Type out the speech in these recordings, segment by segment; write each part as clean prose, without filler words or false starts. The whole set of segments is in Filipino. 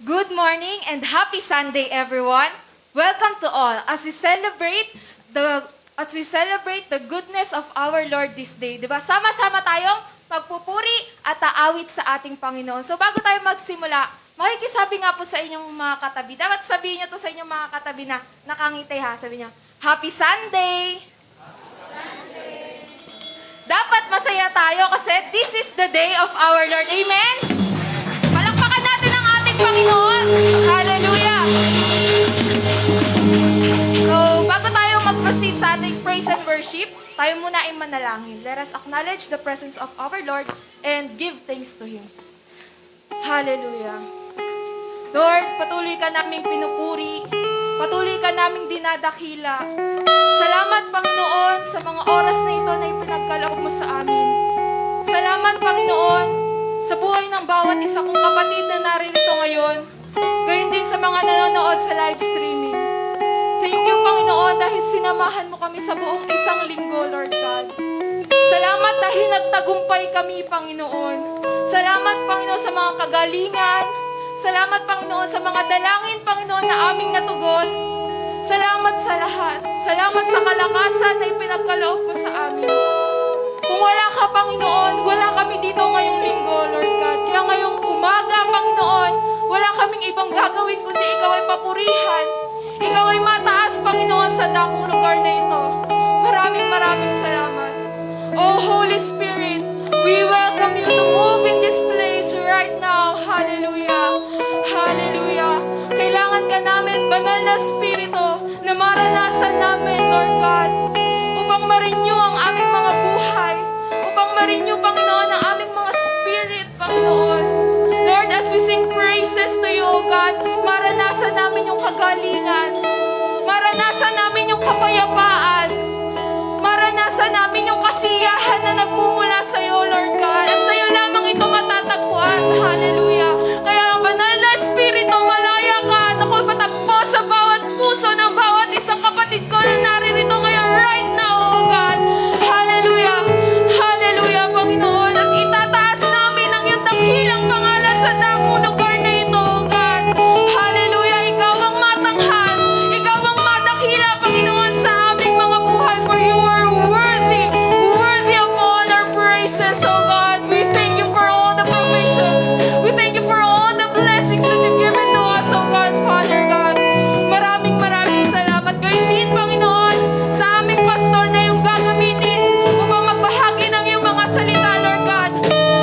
Good morning and happy Sunday, everyone. Welcome to all as we celebrate the goodness of our Lord this day. 'Di ba? Sama-sama tayong pagpupuri at aawit sa ating Panginoon. So bago tayo magsimula, makikisabi nga po sa inyong mga katabi. Dapat sabihin niyo to sa inyong mga katabi na nakangiti ha. Sabi niyo, Happy Sunday! Dapat masaya tayo kasi this is the day of our Lord. Amen? Palakpakan natin ang ating Panginoon. Hallelujah! So, bago tayo mag-proceed sa ating praise and worship, tayo muna ay manalangin. Let us acknowledge the presence of our Lord and give thanks to Him. Hallelujah! Lord, patuloy ka naming pinupuri. Patuloy ka naming dinadakila. Salamat, Panginoon, sa mga oras na ito na ipinagkaloob mo sa amin. Salamat, Panginoon, sa buhay ng bawat isa kong kapatid na naririto ngayon. Gayon din sa mga nanonood sa live streaming. Thank you, Panginoon, dahil sinamahan mo kami sa buong isang linggo, Lord God. Salamat dahil nagtagumpay kami, Panginoon. Salamat, Panginoon, sa mga kagalingan. Salamat, Panginoon, sa mga dalangin, Panginoon, na aming natugon. Salamat sa lahat. Salamat sa kalakasan na ipinagkaloob mo sa amin. Kung wala ka, Panginoon, wala kami dito ngayong linggo, Lord God. Kaya ngayong umaga, Panginoon, wala kaming ibang gagawin kundi Ikaw ay papurihan. Ikaw ay mataas, Panginoon, sa dakong lugar na ito. Maraming salamat. Oh, Holy Spirit, we welcome you to move in this place right now. Hallelujah. Hallelujah. Kailangan ka namin, banal na Espiritu, na maranasan namin, Lord God, upang ma-renew ang aming mga buhay, upang ma-renew, Panginoon, ang aming mga spirit, Panginoon. Lord, as we sing praises to you, O God, maranasan namin yung kagalingan, maranasan namin yung kapayapaan, maranasan namin yung kasiyahan na nagmumula sa iyo, Lord God, at sa iyo lamang ito matatagpuan. Hallelujah. Kaya ang banal na Espiritu, malaya ka at ako'y patagpo sa bawat puso ng bawat isang kapatid ko na naririto ngayon right now, oh God. Hallelujah. Hallelujah, Panginoon. At itataas namin ang iyong dakilang pangalan sa dakong lugar na ito, oh God. Hallelujah. Ikaw ang matanghal. Ikaw ang madakila, Panginoon, sa aming mga buhay. For you are worthy. Worthy of all our praises, oh God. We thank you for all the provisions. We thank you for all the blessings that you've given to us, oh God, Father God. Maraming salamat. Gayon din, Panginoon, sa aming pastor na yung gagamitin upang magbahagi ng iyong mga salita, Lord God.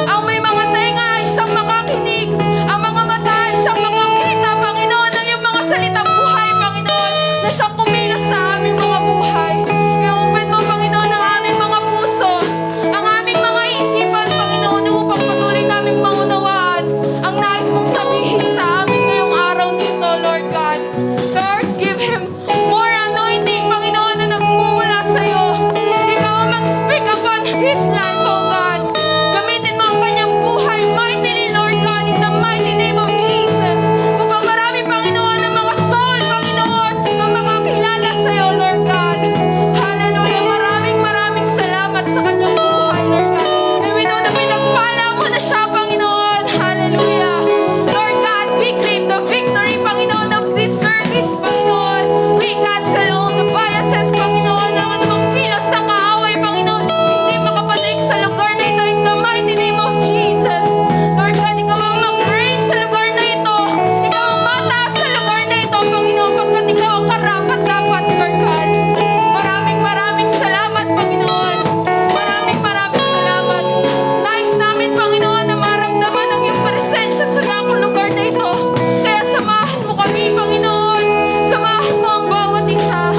Ang may mga tenga ay siyang makakinig. Ang mga mata ay siyang makakita, Panginoon, ng iyong mga salitang buhay, Panginoon, na siyang kumilos sa aming mga buhay. I-open mo, Panginoon, ang aming mga puso, ang aming mga isipan, Panginoon, upang patuloy naming maunawaan ang nais mong sabihin sa amin ngayong araw nito, Lord God. Lord, give him more anointing, Panginoon, na nagmumula sa iyo. Ikaw ang mag-speak upon his life, oh God. Gamitin mo ang kanyang buhay mightily, Lord God, in the mighty name of Jesus. Upang marami, Panginoon, ng mga soul, Panginoon, ang makakilala sa iyo, Lord God. Hallelujah. Maraming salamat sa kanyang buhay, Lord God. And we know na pinagpala mo na siya, Panginoon. Hallelujah. Lord God, we claim the victory, Panginoon, of this service, Panginoon. We cancel all the biases, Panginoon, ang anumang pilos ng kaaway, Panginoon. Hindi makapadaig sa lugar na ito in the mighty name of Jesus. Lord God, ikaw ang mag-reign sa lugar na ito. Ikaw ang mataas sa lugar na ito, Panginoon, pagkat ikaw ang karapat-dapat, Lord God. Maraming salamat, Panginoon. Maraming salamat. Nais namin, Panginoon, na maramdaman ang iyong presensya sa dakong lugar na ito. Kaya samahan mo kami, Panginoon. Samahan mo ang bawat isa.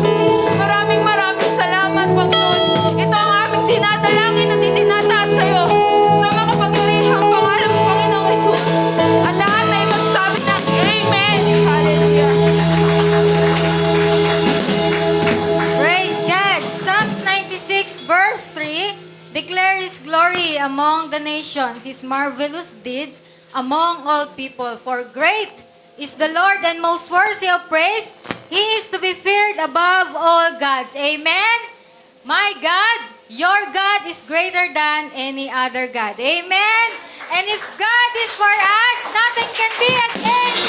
Maraming salamat, Panginoon. Ito ang aming dinadalangin at itinataas sa iyo. Sa makapangyarihang pangalan mo, Panginoong Jesus. Ang lahat ay magsabi ng Amen. Hallelujah. Praise God! Psalms 96 verse 3, declare His glory among the nations, His marvelous deeds among all people. For great is the Lord and most worthy of praise. He is to be feared above all gods. Amen? My God, your God is greater than any other God. Amen? And if God is for us, nothing can be against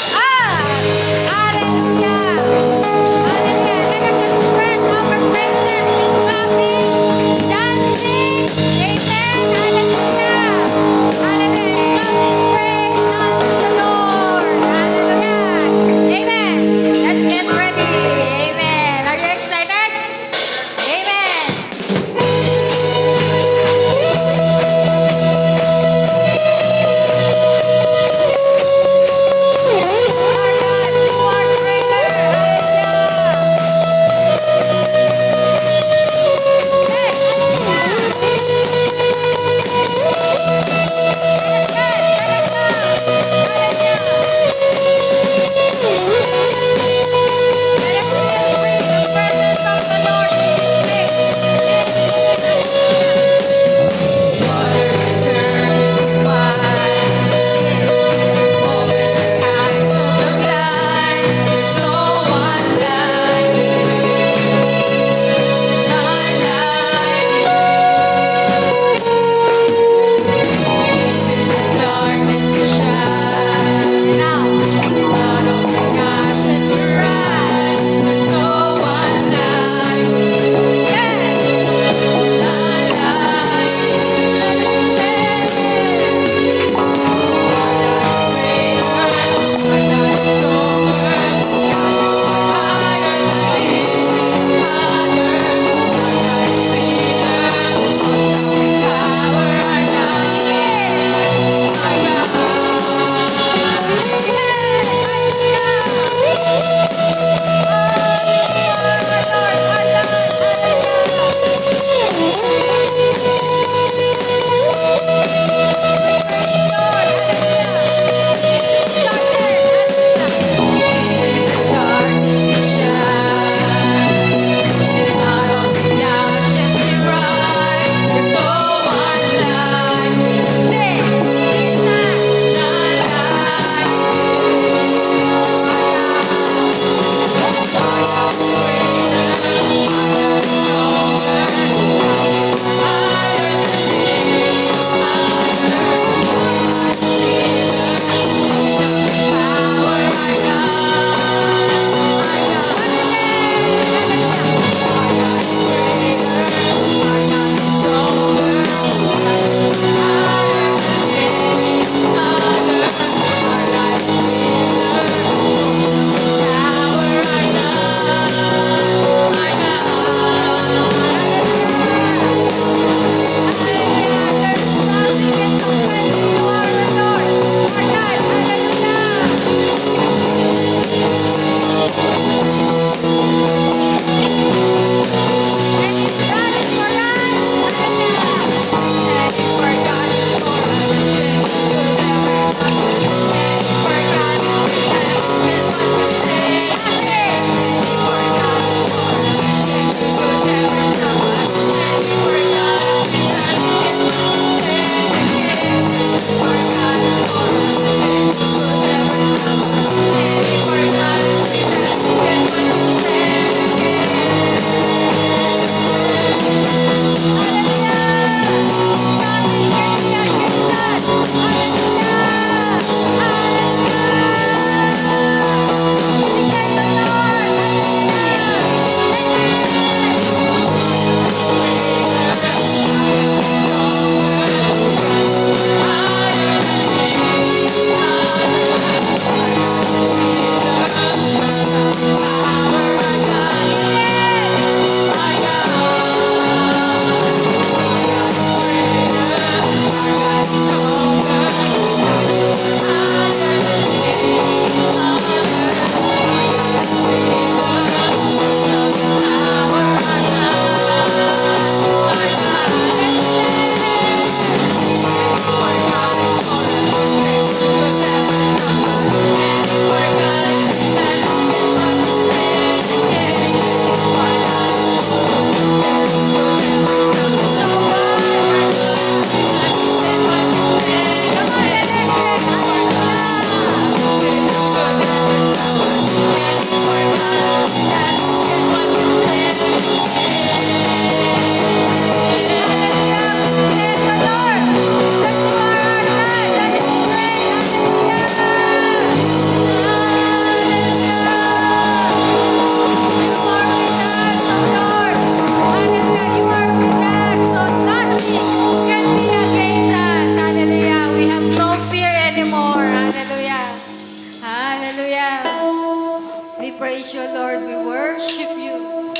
Hallelujah. We praise you, Lord. We worship you.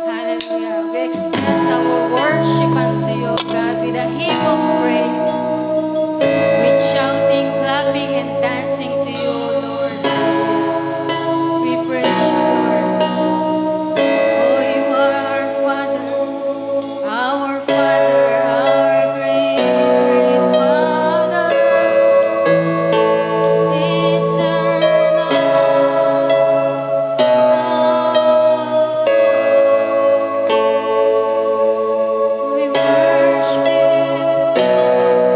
Hallelujah. We express our worship unto you, God, with a hymn of praise, with shouting, clapping, and dancing to you, Lord. We praise you, Lord. Oh, you are our Father, our Father, our great, great Father, eternal. We worship you.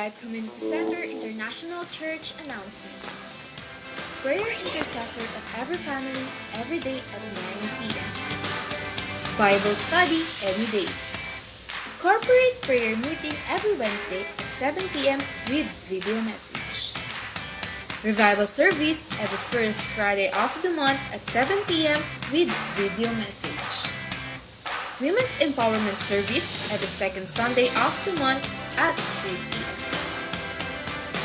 Life Community Center International Church announcement. Prayer intercessor of every family, every day at 9 p.m. Bible study any day. Corporate prayer meeting every Wednesday at 7 p.m. with video message. Revival service every first Friday of the month at 7 p.m. with video message. Women's Empowerment Service every second Sunday of the month at 3 p.m.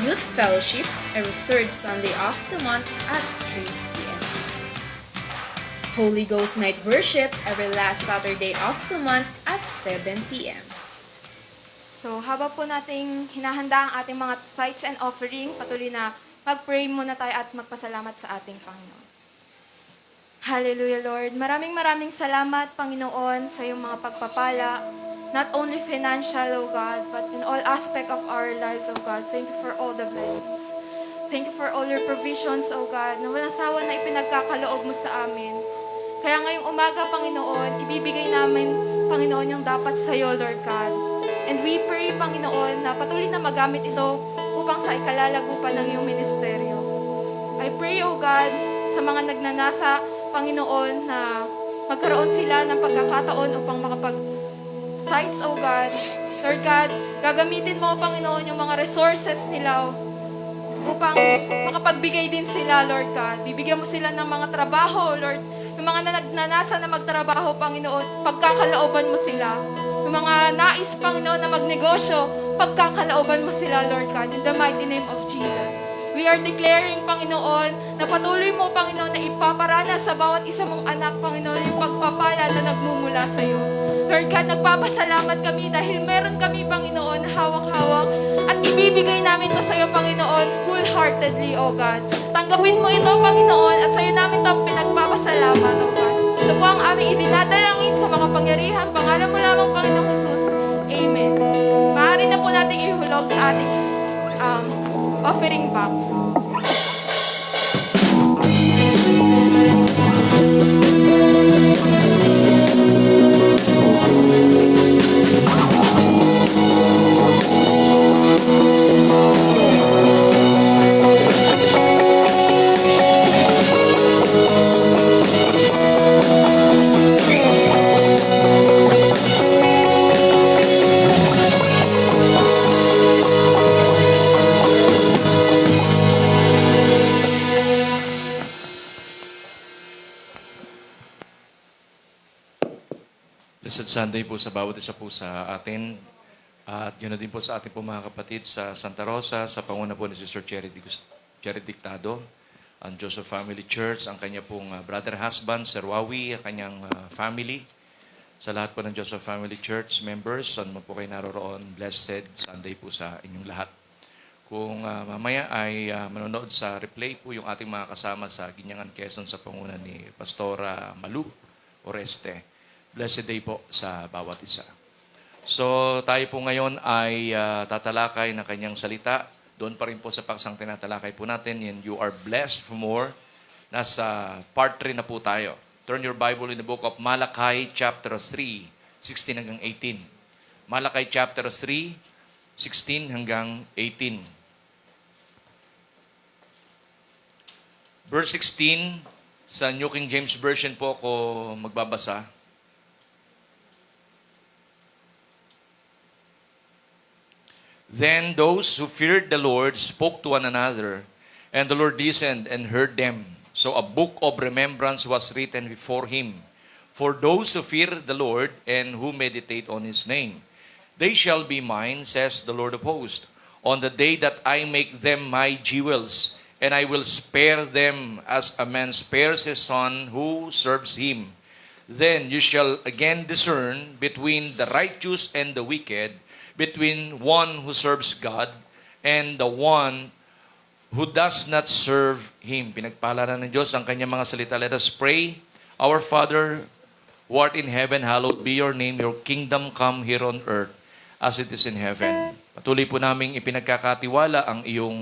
Youth Fellowship every third Sunday of the month at 3 p.m. Holy Ghost Night Worship every last Saturday of the month at 7 p.m. So, habang po nating hinahanda ang ating mga tithes and offering, patuloy na mag-pray muna tayo at magpasalamat sa ating Panginoon. Hallelujah, Lord. Maraming salamat, Panginoon, sa iyong mga pagpapala. Not only financial, O God, but in all aspect of our lives, O God. Thank you for all the blessings. Thank you for all your provisions, O God, na walang sawa na ipinagkakaloob mo sa amin. Kaya ngayong umaga, Panginoon, ibibigay namin, Panginoon, yung dapat sa iyo, Lord God. And we pray, Panginoon, na patuloy na magamit ito upang sa ikalalago pa ng iyong ministeryo. I pray, O God, sa mga nagnanasa, Panginoon, na magkaroon sila ng pagkakataon upang makapag-tithes, O God. Lord God, gagamitin mo, Panginoon, yung mga resources nila upang makapagbigay din sila, Lord God. Bibigyan mo sila ng mga trabaho, Lord. Yung mga nagnanasa na magtrabaho, Panginoon, pagkakalooban mo sila. Yung mga nais, Panginoon, na magnegosyo, pagkakalooban mo sila, Lord God. In the mighty name of Jesus. We are declaring, Panginoon, na patuloy mo, Panginoon, na ipaparana sa bawat isa mong anak, Panginoon, yung pagpapala na nagmumula sa iyo. Lord God, nagpapasalamat kami dahil meron kami, Panginoon, hawak-hawak at ibibigay namin to sa iyo, Panginoon, wholeheartedly, O God. Tanggapin mo ito, Panginoon, at sa iyo namin ito pinagpapasalamat, O God. Ito po ang aming idinadalangin sa mga pangyarihan. Pangalan mo lamang, Panginoong Jesus. Amen. Maaari na po natin ihulog sa ating offering box. Blessed Sunday po sa bawat isa po sa atin. At yun na din po sa ating po mga kapatid sa Santa Rosa, sa panguna po ni Sister Cherry Dictado, ang Joseph Family Church, ang kanya pong brother husband, Sir Wawi, ang kanyang family. Sa lahat po ng Joseph Family Church members, saan mo po kayo naroroon, blessed Sunday po sa inyong lahat. Kung mamaya ay manonood sa replay po yung ating mga kasama sa Ginyangan, Quezon sa panguna ni Pastora Malu Oreste. Blessed day po sa bawat isa. So tayo po ngayon ay tatalakay ng kanyang salita. Doon pa rin po sa paksang tinatalakay po natin, and you are blessed for more. Nasa part 3 na po tayo. Turn your Bible in the book of Malachi chapter 3, 16 hanggang 18. Malachi chapter 3, 16 hanggang 18. Verse 16, sa New King James Version po ako magbabasa. Then those who feared the Lord spoke to one another, and the Lord listened and heard them. So a book of remembrance was written before him, for those who fear the Lord and who meditate on his name. They shall be mine, says the Lord of hosts, on the day that I make them my jewels, and I will spare them as a man spares his son who serves him. Then you shall again discern between the righteous and the wicked, between one who serves God and the one who does not serve Him. Pinagpalaran ng Diyos ang kanyang mga salita. Let us pray. Our Father, who art in heaven, hallowed be your name. Your kingdom come here on earth as it is in heaven. Patuloy po naming ipinagkakatiwala ang iyong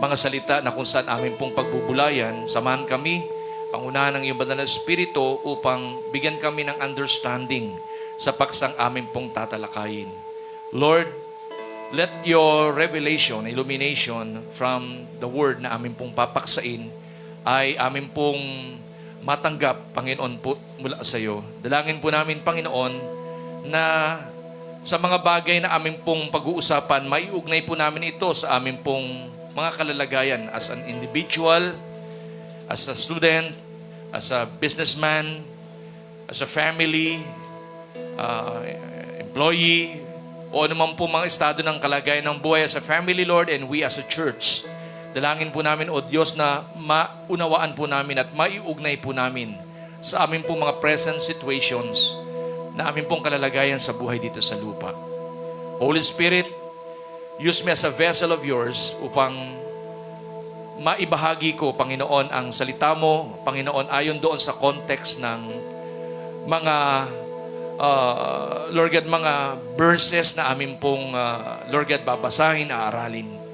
mga salita na kung saan amin pong pagbubulayan. Samahan kami, pangunahan ng iyong banal na Espiritu upang bigyan kami ng understanding sa paksang amin pong tatalakayin. Lord, let your revelation, illumination from the word na amin pong papaksain ay amin pong matanggap, Panginoon po, mula sa iyo. Dalangin po namin, Panginoon, na sa mga bagay na amin pong pag-uusapan, maiugnay po namin ito sa amin pong mga kalalagayan as an individual, as a student, as a businessman, as a family, employee, o anuman po mga estado ng kalagayan ng buhay as a family, Lord, and we as a church. Dalangin po namin, O Diyos, na maunawaan po namin at maiugnay po namin sa amin pong mga present situations na amin pong kalalagayan sa buhay dito sa lupa. Holy Spirit, use me as a vessel of yours upang maibahagi ko, Panginoon, ang salita mo, Panginoon, ayon doon sa context ng mga Lord God, mga verses na amin pong Lord God, babasahin, aaralin.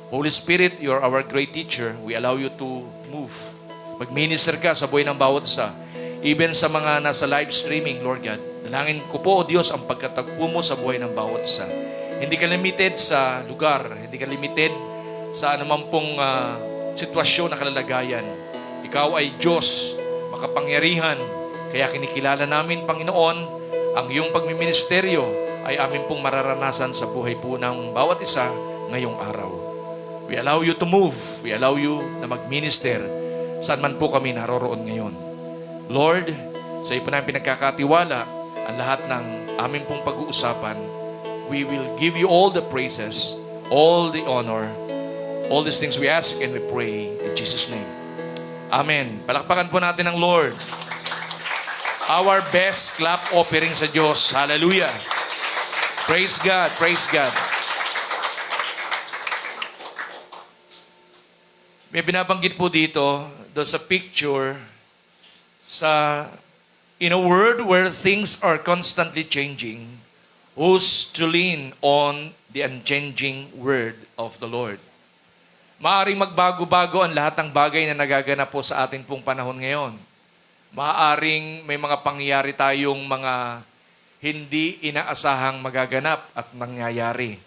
Holy Spirit, you are our great teacher. We allow you to move. Mag-minister ka sa buhay ng bawat isa. Even sa mga nasa live streaming, Lord God, dalangin ko po, O Diyos, ang pagkatagpo mo sa buhay ng bawat isa. Hindi ka limited sa lugar. Hindi ka limited sa anumang pong sitwasyon na kalalagayan. Ikaw ay Diyos, makapangyarihan. Kaya kinikilala namin, Panginoon, ang iyong pagmiministeryo ay amin pong mararanasan sa buhay po ng bawat isa ngayong araw. We allow you to move. We allow you na mag-minister saan man po kami naroroon ngayon. Lord, sa iyo po namin pinagkakatiwala ang lahat ng amin pong pag-uusapan. We will give you all the praises, all the honor, all these things we ask and we pray in Jesus' name. Amen. Palakpakan po natin ang Lord. Our best clap offering sa Diyos. Hallelujah. Praise God. Praise God. May binabanggit po dito, doon sa picture, in a world where things are constantly changing, who's to lean on the unchanging word of the Lord? Maaaring magbago-bago ang lahat ng bagay na nagaganap po sa ating pong panahon ngayon. Maaaring may mga pangyayari tayong mga hindi inaasahang magaganap at mangyayari.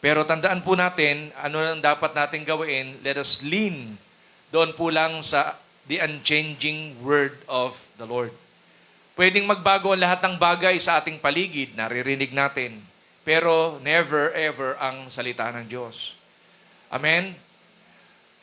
Pero tandaan po natin, ano lang dapat natin gawin? Let us lean doon po lang sa the unchanging word of the Lord. Pwedeng magbago ang lahat ng bagay sa ating paligid, naririnig natin. Pero never ever ang salita ng Diyos. Amen?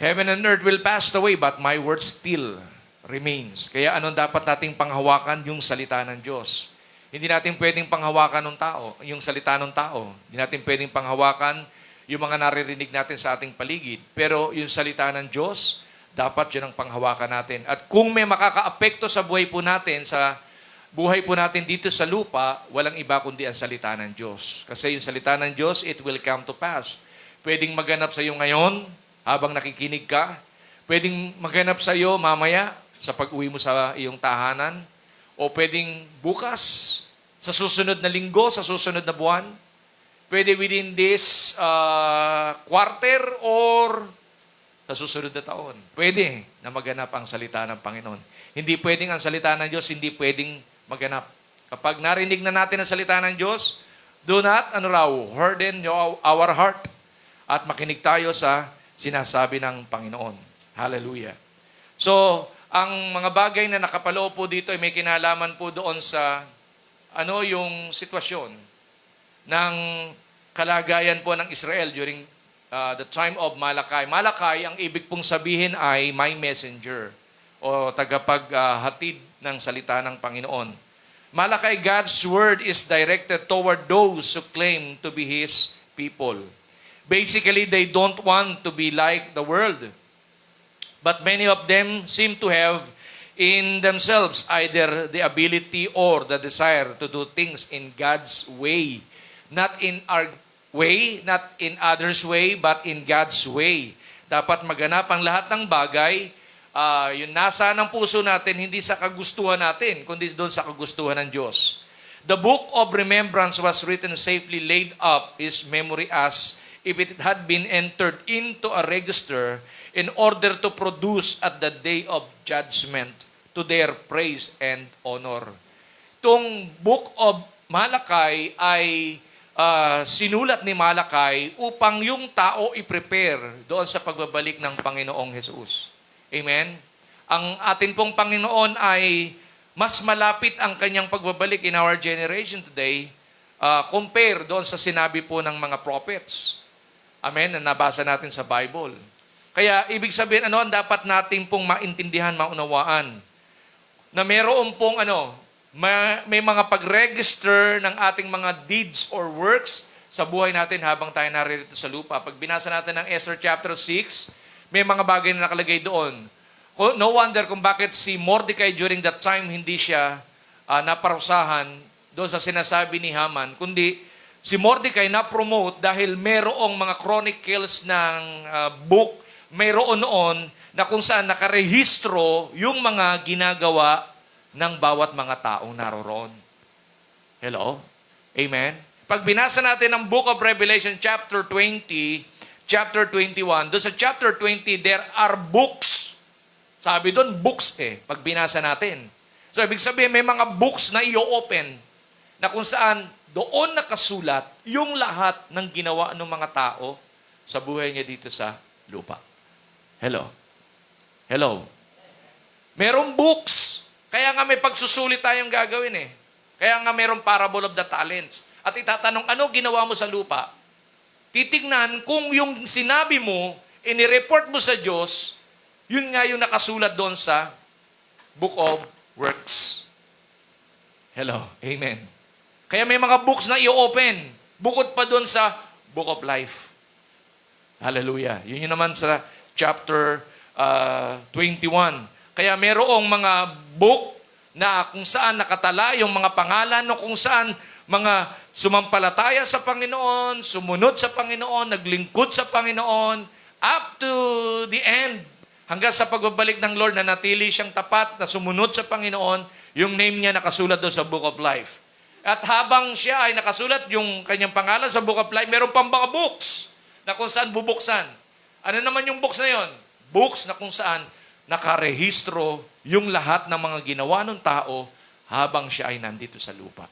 Heaven and earth will pass away, but my word still remains. Kaya anong dapat nating panghawakan? Yung salita ng Diyos. Hindi natin pwedeng panghawakan ng tao, yung salita ng tao. Hindi natin pwedeng panghawakan yung mga naririnig natin sa ating paligid. Pero yung salita ng Diyos, dapat yun ang panghawakan natin. At kung may makakaapekto sa buhay po natin, sa buhay po natin dito sa lupa, walang iba kundi ang salita ng Diyos. Kasi yung salita ng Diyos, it will come to pass. Pwedeng maganap sa iyo ngayon, habang nakikinig ka. Pwedeng maganap sa iyo mamaya, sa pag-uwi mo sa iyong tahanan, o pwedeng bukas, sa susunod na linggo, sa susunod na buwan, pwede within this quarter or sa susunod na taon. Pwede na maganap ang salita ng Panginoon. Hindi pwedeng ang salita ng Diyos, hindi pwedeng maganap. Kapag narinig na natin ang salita ng Diyos, do not, harden our heart at makinig tayo sa sinasabi ng Panginoon. Hallelujah. So, ang mga bagay na nakapaloob po dito ay may kinalaman po doon sa yung sitwasyon ng kalagayan po ng Israel during the time of Malachi. Malachi, ang ibig pong sabihin ay my messenger o tagapaghatid ng salita ng Panginoon. Malachi, God's word is directed toward those who claim to be His people. Basically, they don't want to be like the world. But many of them seem to have in themselves either the ability or the desire to do things in God's way. Not in our way, not in others' way, but in God's way. Dapat maganap ang lahat ng bagay, yung nasa ng puso natin, hindi sa kagustuhan natin, kundi doon sa kagustuhan ng Diyos. The book of remembrance was written safely laid up His memory as if it had been entered into a register in order to produce at the day of judgment to their praise and honor. Itong book of Malachi ay sinulat ni Malakay upang yung tao i-prepare doon sa pagbabalik ng Panginoong Jesus. Amen? Ang atin pong Panginoon ay mas malapit ang kanyang pagbabalik in our generation today compare doon sa sinabi po ng mga prophets. Amen? Na nabasa natin sa Bible. Kaya, ibig sabihin, ano ang dapat natin pong maintindihan, maunawaan? Na meron pong, may mga pag-register ng ating mga deeds or works sa buhay natin habang tayo naririto sa lupa. Pag binasa natin ng Esther chapter 6, may mga bagay na nakalagay doon. No wonder kung bakit si Mordecai during that time hindi siya naparusahan doon sa sinasabi ni Haman, kundi si Mordecai na-promote dahil merong mga chronicles ng book, mayroon noon na kung saan nakarehistro yung mga ginagawa ng bawat mga taong naroroon. Hello? Amen? Pag binasa natin ang Book of Revelation chapter 20, chapter 21, doon sa chapter 20, there are books. Sabi doon, books pag binasa natin. So, ibig sabihin, may mga books na i-open na kung saan doon nakasulat yung lahat ng ginawa ng mga tao sa buhay niya dito sa lupa. Hello? Hello? Merong books. Kaya nga may pagsusulit tayong gagawin Kaya nga merong parable of the talents. At itatanong, ano ginawa mo sa lupa? Titignan kung yung sinabi mo, inireport mo sa Diyos, yun nga yung nakasulat doon sa Book of Works. Hello? Amen. Kaya may mga books na i-open. Bukod pa doon sa Book of Life. Hallelujah. Yun yun naman sa chapter 21. Kaya merong mga book na kung saan nakatala yung mga pangalan no kung saan mga sumampalataya sa Panginoon, sumunod sa Panginoon, naglingkod sa Panginoon, up to the end. Hanggang sa pagbabalik ng Lord na natili siyang tapat na sumunod sa Panginoon, yung name niya nakasulat doon sa Book of Life. At habang siya ay nakasulat yung kanyang pangalan sa Book of Life, meron pang mga books na kung saan bubuksan. Ano naman yung books na yon? Books na kung saan nakarehistro yung lahat ng mga ginawa ng tao habang siya ay nandito sa lupa.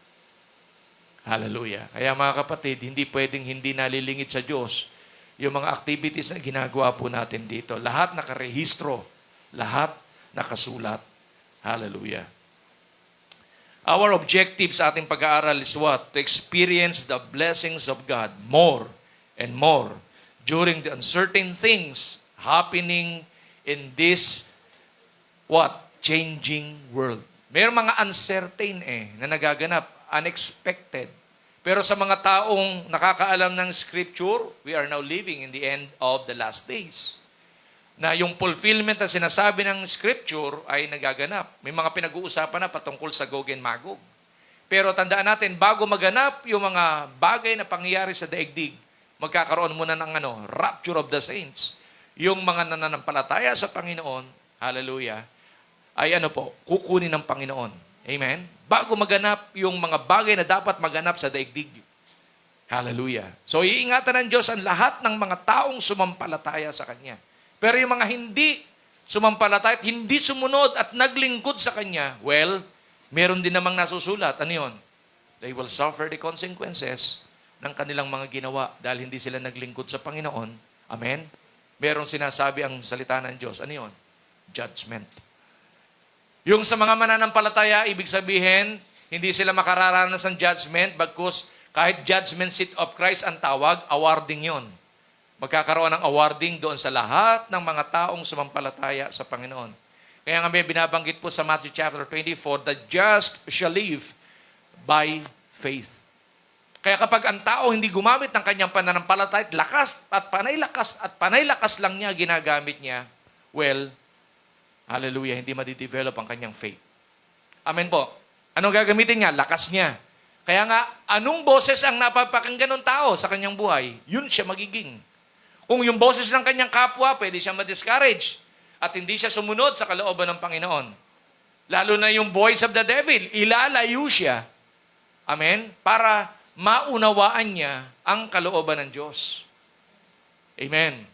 Hallelujah. Kaya mga kapatid, hindi pwedeng hindi nalilingid sa Diyos yung mga activities na ginagawa po natin dito. Lahat nakarehistro. Lahat nakasulat. Hallelujah. Our objective sa ating pag-aaral is what? To experience the blessings of God more and more during the uncertain things happening in this changing world. Mayroong mga uncertain na nagaganap, unexpected. Pero sa mga taong nakakaalam ng Scripture, we are now living in the end of the last days. Na yung fulfillment na sinasabi ng Scripture ay nagaganap. May mga pinag-uusapan na patungkol sa Gog and Magog. Pero tandaan natin, bago maganap yung mga bagay na pangyayari sa daigdig, magkakaroon muna ng rapture of the saints. Yung mga nananampalataya sa Panginoon, hallelujah, ay kukunin ng Panginoon. Amen? Bago maganap yung mga bagay na dapat maganap sa daigdig. Hallelujah. So, iingatan ng Diyos ang lahat ng mga taong sumampalataya sa Kanya. Pero yung mga hindi sumampalataya at hindi sumunod at naglingkod sa Kanya, well, meron din namang nasusulat. Ano yun? They will suffer the consequences ng kanilang mga ginawa dahil hindi sila naglingkod sa Panginoon. Amen? Meron sinasabi ang salita ng Diyos. Ano yun? Judgment. Yung sa mga mananampalataya, ibig sabihin, hindi sila makararanas ng judgment bagkus kahit judgment seat of Christ ang tawag, awarding yon. Magkakaroon ng awarding doon sa lahat ng mga taong sumampalataya sa Panginoon. Kaya nga may binabanggit po sa Matthew chapter 24, the just shall live by faith. Kaya kapag ang tao hindi gumamit ng kanyang pananampalataya, lakas at panay lakas lang niya ginagamit niya, well, hallelujah, hindi madidevelop ang kanyang faith. Amen po. Anong gagamitin niya? Lakas niya. Kaya nga, anong boses ang napapakinggan ng tao sa kanyang buhay? Yun siya magiging. Kung yung boses ng kanyang kapwa, pwede siya ma-discourage at hindi siya sumunod sa kalooban ng Panginoon. Lalo na yung voice of the devil, ilalayo siya. Amen? Para maunawaan niya ang kalooban ng Diyos. Amen.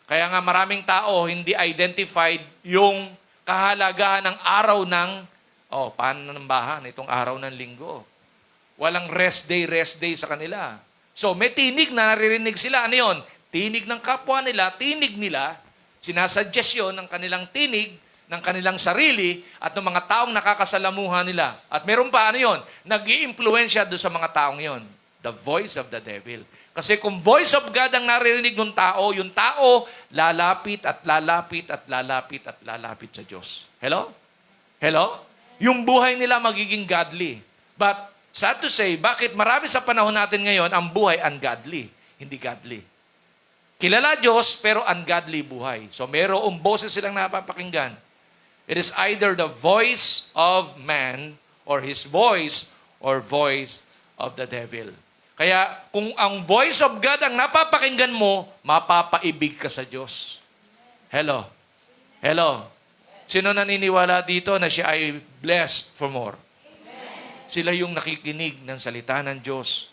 Kaya nga maraming tao hindi identified yung kahalagahan ng araw ng pananambahan, itong araw ng linggo. Walang rest day sa kanila. So may tinig na naririnig sila. Ano yun? Tinig ng kapwa nila, tinig nila, sinasuggest yun ng kanilang tinig, ng kanilang sarili, at ng mga taong nakakasalamuha nila. At meron pa, ano yun? Nag-i-impluensya doon sa mga taong yon. The voice of the devil. Kasi kung voice of God ang naririnig ng tao, yung tao lalapit at lalapit at lalapit at lalapit sa Diyos. Hello? Hello? Yung buhay nila magiging godly. But, sad to say, bakit marami sa panahon natin ngayon, ang buhay ungodly, hindi godly. Kilala Diyos, pero ungodly buhay. So, merong boses silang napapakinggan. It is either the voice of man or his voice or voice of the devil. Kaya kung ang voice of God ang napapakinggan mo, mapapaibig ka sa Diyos. Hello? Hello? Sino naniniwala dito na siya ay blessed for more? Sila yung nakikinig ng salita ng Diyos.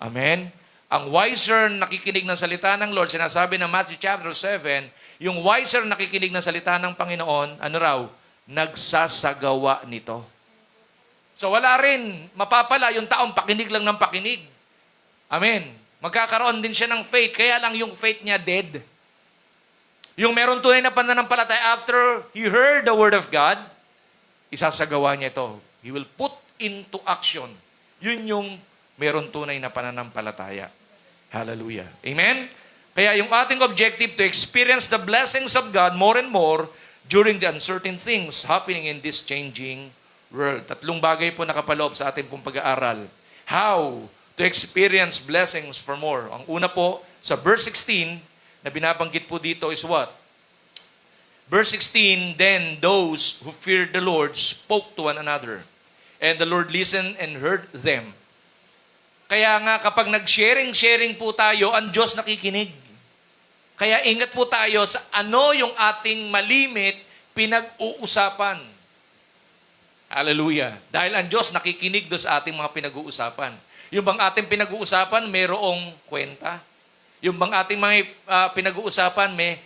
Amen? Ang wiser nakikinig ng salita ng Lord, sinasabi ng Matthew chapter 7, yung wiser nakikinig ng salita ng Panginoon, ano raw? Nagsasagawa nito. So wala rin, mapapala yung taong pakinig lang ng pakinig. Amen. Magkakaroon din siya ng faith, kaya lang yung faith niya dead. Yung meron tunay na pananampalataya, after he heard the word of God, isasagawa niya ito. He will put into action. Yun yung meron tunay na pananampalataya. Hallelujah. Amen? Kaya yung ating objective to experience the blessings of God more and more during the uncertain things happening in this changing world. Tatlong bagay po nakapaloob sa ating pong pag-aaral. How to experience blessings for more. Ang una po, sa verse 16, na binabanggit po dito is what? Verse 16, then those who feared the Lord spoke to one another, and the Lord listened and heard them. Kaya nga kapag nag-sharing po tayo, ang Diyos nakikinig. Kaya ingat po tayo sa ano yung ating malimit pinag-uusapan. Hallelujah. Dahil ang Diyos nakikinig doon sa ating mga pinag-uusapan. Yung bang ating pinag-uusapan, mayroong kwenta. Yung bang ating mga pinag-uusapan, may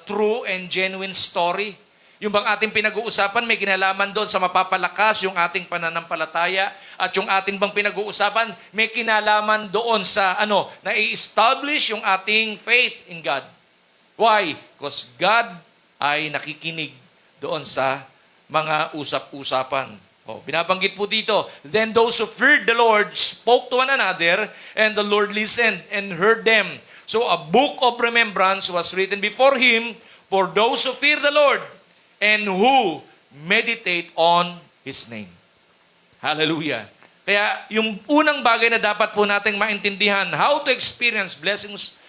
true and genuine story. Yung bang ating pinag-uusapan, may kinalaman doon sa mapapalakas yung ating pananampalataya. At yung ating bang pinag-uusapan, may kinalaman doon sa na i-establish yung ating faith in God. Why? Because God ay nakikinig doon sa mga usap-usapan. Binabanggit po dito, then those who feared the Lord spoke to one another, and the Lord listened and heard them. So a book of remembrance was written before him for those who fear the Lord and who meditate on His name. Hallelujah. Kaya yung unang bagay na dapat po nating maintindihan, how to experience blessings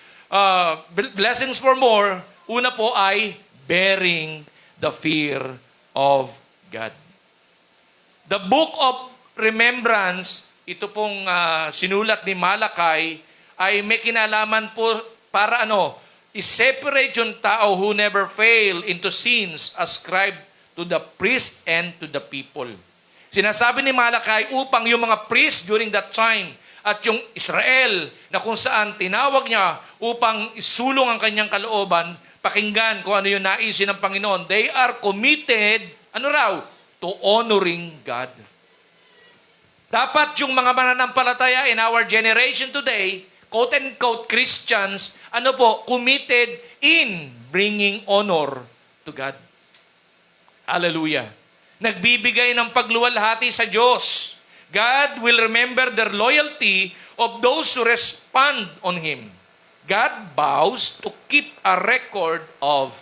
for more, una po ay bearing the fear of God. The book of remembrance, ito pong sinulat ni Malakay, ay may kinalaman po para i-separate yung tao who never fail into sins ascribed to the priest and to the people. Sinasabi ni Malakay upang yung mga priest during that time at yung Israel na kung saan tinawag niya upang isulong ang kanyang kalooban, pakinggan kung ano yung naisin ng Panginoon. They are committed, to honoring God. Dapat yung mga mananampalataya in our generation today, quote-unquote Christians, committed in bringing honor to God. Hallelujah. Nagbibigay ng pagluwalhati sa Diyos. God will remember the loyalty of those who respond on Him. God vows to keep a record of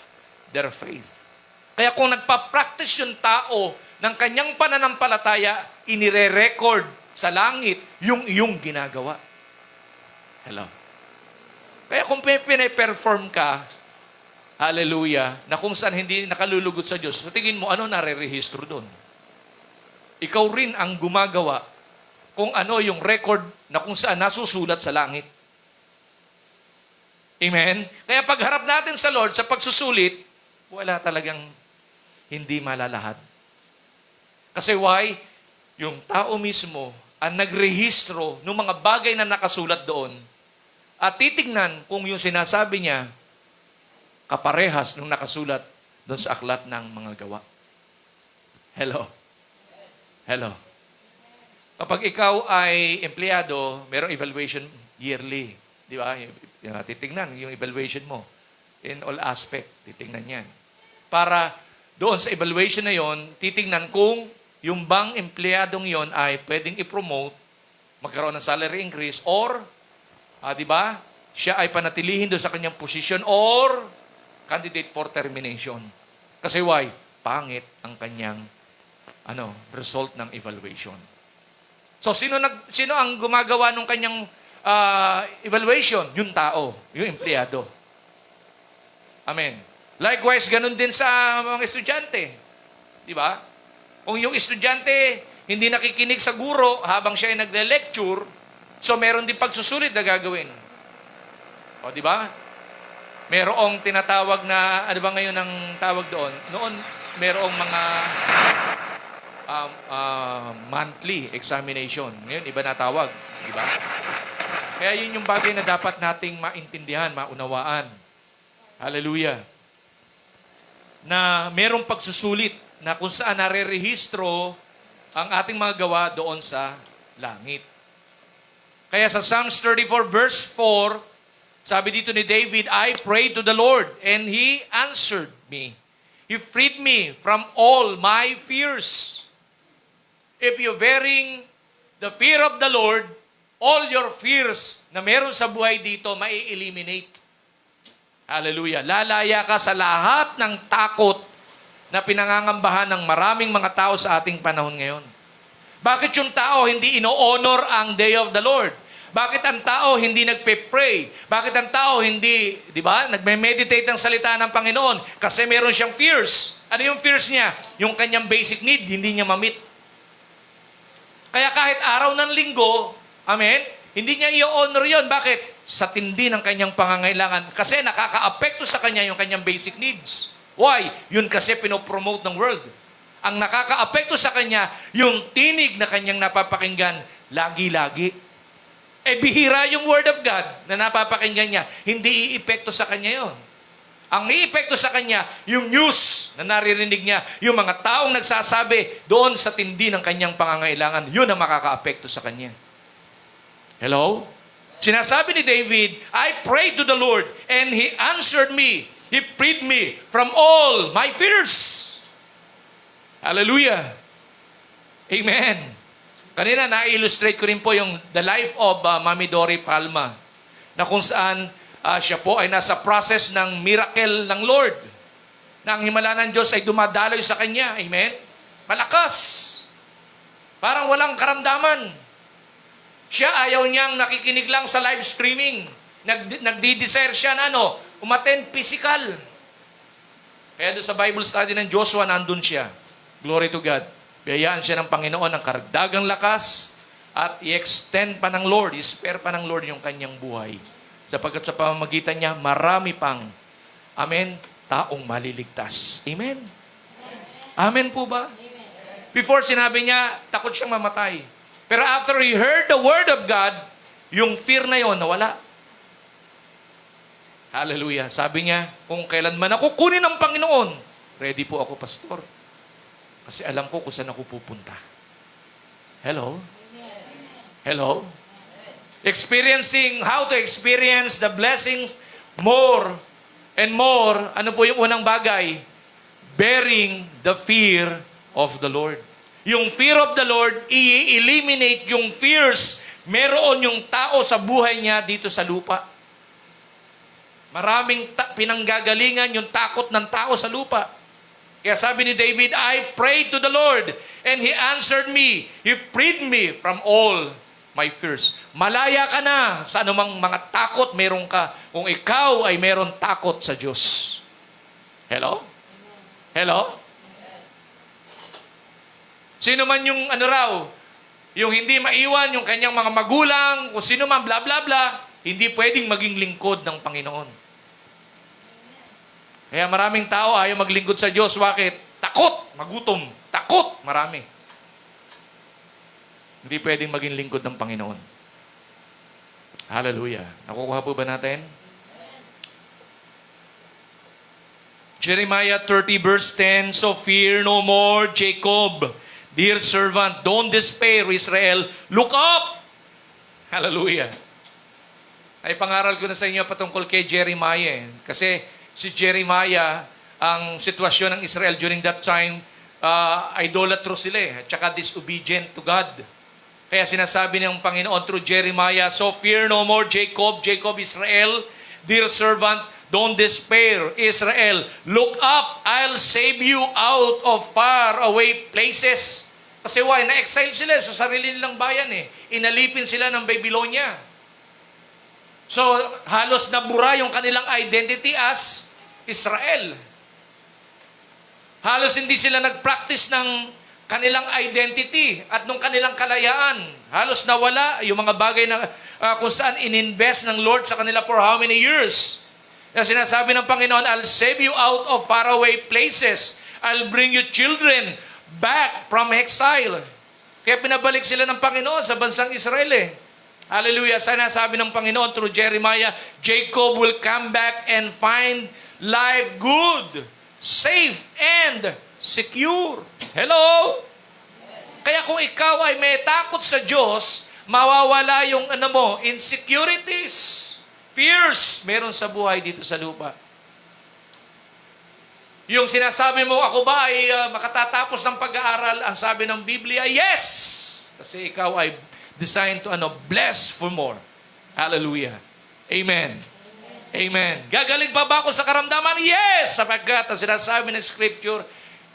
their faith. Kaya kung nagpa-practice yung tao ng kanyang pananampalataya, inire-record sa langit yung iyong ginagawa. Hello. Kaya kung pine-perform ka, hallelujah, na kung saan hindi nakalulugod sa Diyos, sa tingin mo, ano nare-rehistro doon? Ikaw rin ang gumagawa kung ano yung record na kung saan nasusulat sa langit. Amen? Kaya pagharap natin sa Lord, sa pagsusulit, wala talagang hindi malalahad. Kasi why? Yung tao mismo ang nagrehistro ng mga bagay na nakasulat doon at titignan kung yung sinasabi niya kaparehas nung nakasulat doon sa aklat ng mga gawa. Hello? Hello? Kapag ikaw ay empleyado, merong evaluation yearly. Di ba? Titingnan yung evaluation mo. In all aspect, titingnan yan. Para doon sa evaluation na yon, titingnan kung yung bang empleyadong yon ay pwedeng i-promote, magkaroon ng salary increase, or, di ba, siya ay panatilihin doon sa kanyang position or candidate for termination. Kasi why? Pangit ang kanyang result ng evaluation. So, sino ang gumagawa ng kanyang evaluation? Yung tao, yung empleyado. Amen. Likewise, ganun din sa mga estudyante. Di ba? Kung yung estudyante hindi nakikinig sa guro habang siya ay nagle-lecture, so meron din pagsusulit na gagawin. O, di ba? Merong tinatawag na, ano ba ngayon ang tawag doon? Noon, merong mga monthly examination. Ngayon, iba na tawag. Di ba? Kaya yun yung bagay na dapat nating maintindihan, maunawaan. Hallelujah. Na merong pagsusulit na kung saan nare-rehistro ang ating mga gawa doon sa langit. Kaya sa Psalms 34 verse 4, sabi dito ni David, I prayed to the Lord and He answered me. He freed me from all my fears. If you're bearing the fear of the Lord, all your fears na meron sa buhay dito, mai-eliminate. Hallelujah. Lalaya ka sa lahat ng takot na pinangangambahan ng maraming mga tao sa ating panahon ngayon. Bakit yung tao hindi ino-honor ang day of the Lord? Bakit ang tao hindi nagpe-pray? Bakit ang tao hindi, di ba, nagme-meditate ng salita ng Panginoon? Kasi meron siyang fears. Ano yung fears niya? Yung kanyang basic need, hindi niya ma-meet. Kaya kahit araw ng linggo, amen, hindi niya i-honor yon. Bakit? Sa tindi ng kanyang pangangailangan. Kasi nakaka-apekto sa kanya yung kanyang basic needs. Why? Yun kasi pinopromote ng world. Ang nakaka-apekto sa kanya, yung tinig na kanyang napapakinggan, lagi-lagi. Bihira yung word of God na napapakinggan niya. Hindi i-epekto sa kanya yon. Ang i-epekto sa kanya, yung news na naririnig niya, yung mga taong nagsasabi doon sa tindi ng kanyang pangangailangan, yun ang makaka-apekto sa kanya. Hello? Sinasabi ni David, I prayed to the Lord and He answered me. He freed me from all my fears. Hallelujah. Amen. Kanina, na-illustrate ko rin po yung the life of Mami Dory Palma na kung saan siya po ay nasa process ng miracle ng Lord. Na ang himala ng Diyos ay dumadaloy sa kanya. Amen? Malakas. Parang walang karamdaman. Siya ayaw niyang nakikinig lang sa live streaming. Nagdi-desire siya na umattend physical. Kaya doon sa Bible study ng Joshua, nandun siya. Glory to God. Biyayaan siya ng Panginoon ng karagdagang lakas at i-extend pa ng Lord, i-spare pa ng Lord yung kanyang buhay. Sapagkat sa pamamagitan niya, marami pang, amen, taong maliligtas. Amen? Amen po ba? Before sinabi niya, takot siyang mamatay. Pero after he heard the word of God, yung fear na yon nawala. Hallelujah. Sabi niya, kung kailanman ako kunin ng Panginoon, ready po ako, pastor. Kasi alam ko kung saan ako pupunta. Hello? Hello? How to experience the blessings more and more. Ano po yung unang bagay? Bearing the fear of the Lord. Yung fear of the Lord, i-eliminate yung fears. Meron yung tao sa buhay niya dito sa lupa. Maraming pinanggagalingan yung takot ng tao sa lupa. Kaya sabi ni David, I prayed to the Lord and He answered me. He freed me from all my fears. Malaya ka na sa anumang mga takot meron ka kung ikaw ay meron takot sa Diyos. Hello? Hello? Sino man yung yung hindi maiwan yung kanyang mga magulang, kung sino man bla bla bla, hindi pwedeng maging lingkod ng Panginoon. Kaya maraming tao ayaw maglingkod sa Diyos. Bakit? Takot, magutom. Takot, marami. Hindi pwedeng maging lingkod ng Panginoon. Hallelujah. Nakukuha po ba natin? Jeremiah 30 verse 10, So fear no more, Jacob. Dear servant, don't despair, Israel. Look up! Hallelujah. Ay pangaral ko na sa inyo patungkol kay Jeremiah. Kasi si Jeremiah, ang sitwasyon ng Israel during that time, idolatro sila at saka disobedient to God. Kaya sinasabi ng Panginoon through Jeremiah, so fear no more, Jacob, Israel, dear servant, don't despair, Israel. Look up, I'll save you out of far away places. Kasi why? Na-exile sila sa sarili nilang bayan eh. Inalipin sila ng Babylonia. So, halos nabura yung kanilang identity as Israel. Halos hindi sila nag-practice ng kanilang identity at nung kanilang kalayaan. Halos nawala yung mga bagay na kung saan ininvest ng Lord sa kanila for how many years. Kaya sinasabi ng Panginoon, I'll save you out of faraway places. I'll bring you children back from exile. Kaya pinabalik sila ng Panginoon sa bansang Israel eh. Hallelujah. Sinasabi ng Panginoon through Jeremiah, Jacob will come back and find life good, safe, and secure. Hello? Kaya kung ikaw ay may takot sa Diyos, mawawala yung insecurities, fears, meron sa buhay dito sa lupa. Yung sinasabi mo, ako ba ay makatatapos ng pag-aaral? Ang sabi ng Biblia, yes! Kasi ikaw ay designed to bless for more. Hallelujah. Amen. Amen. Gagaling pa ba ako sa karamdaman? Yes! Sapagkat ang sinasabi ng Scripture,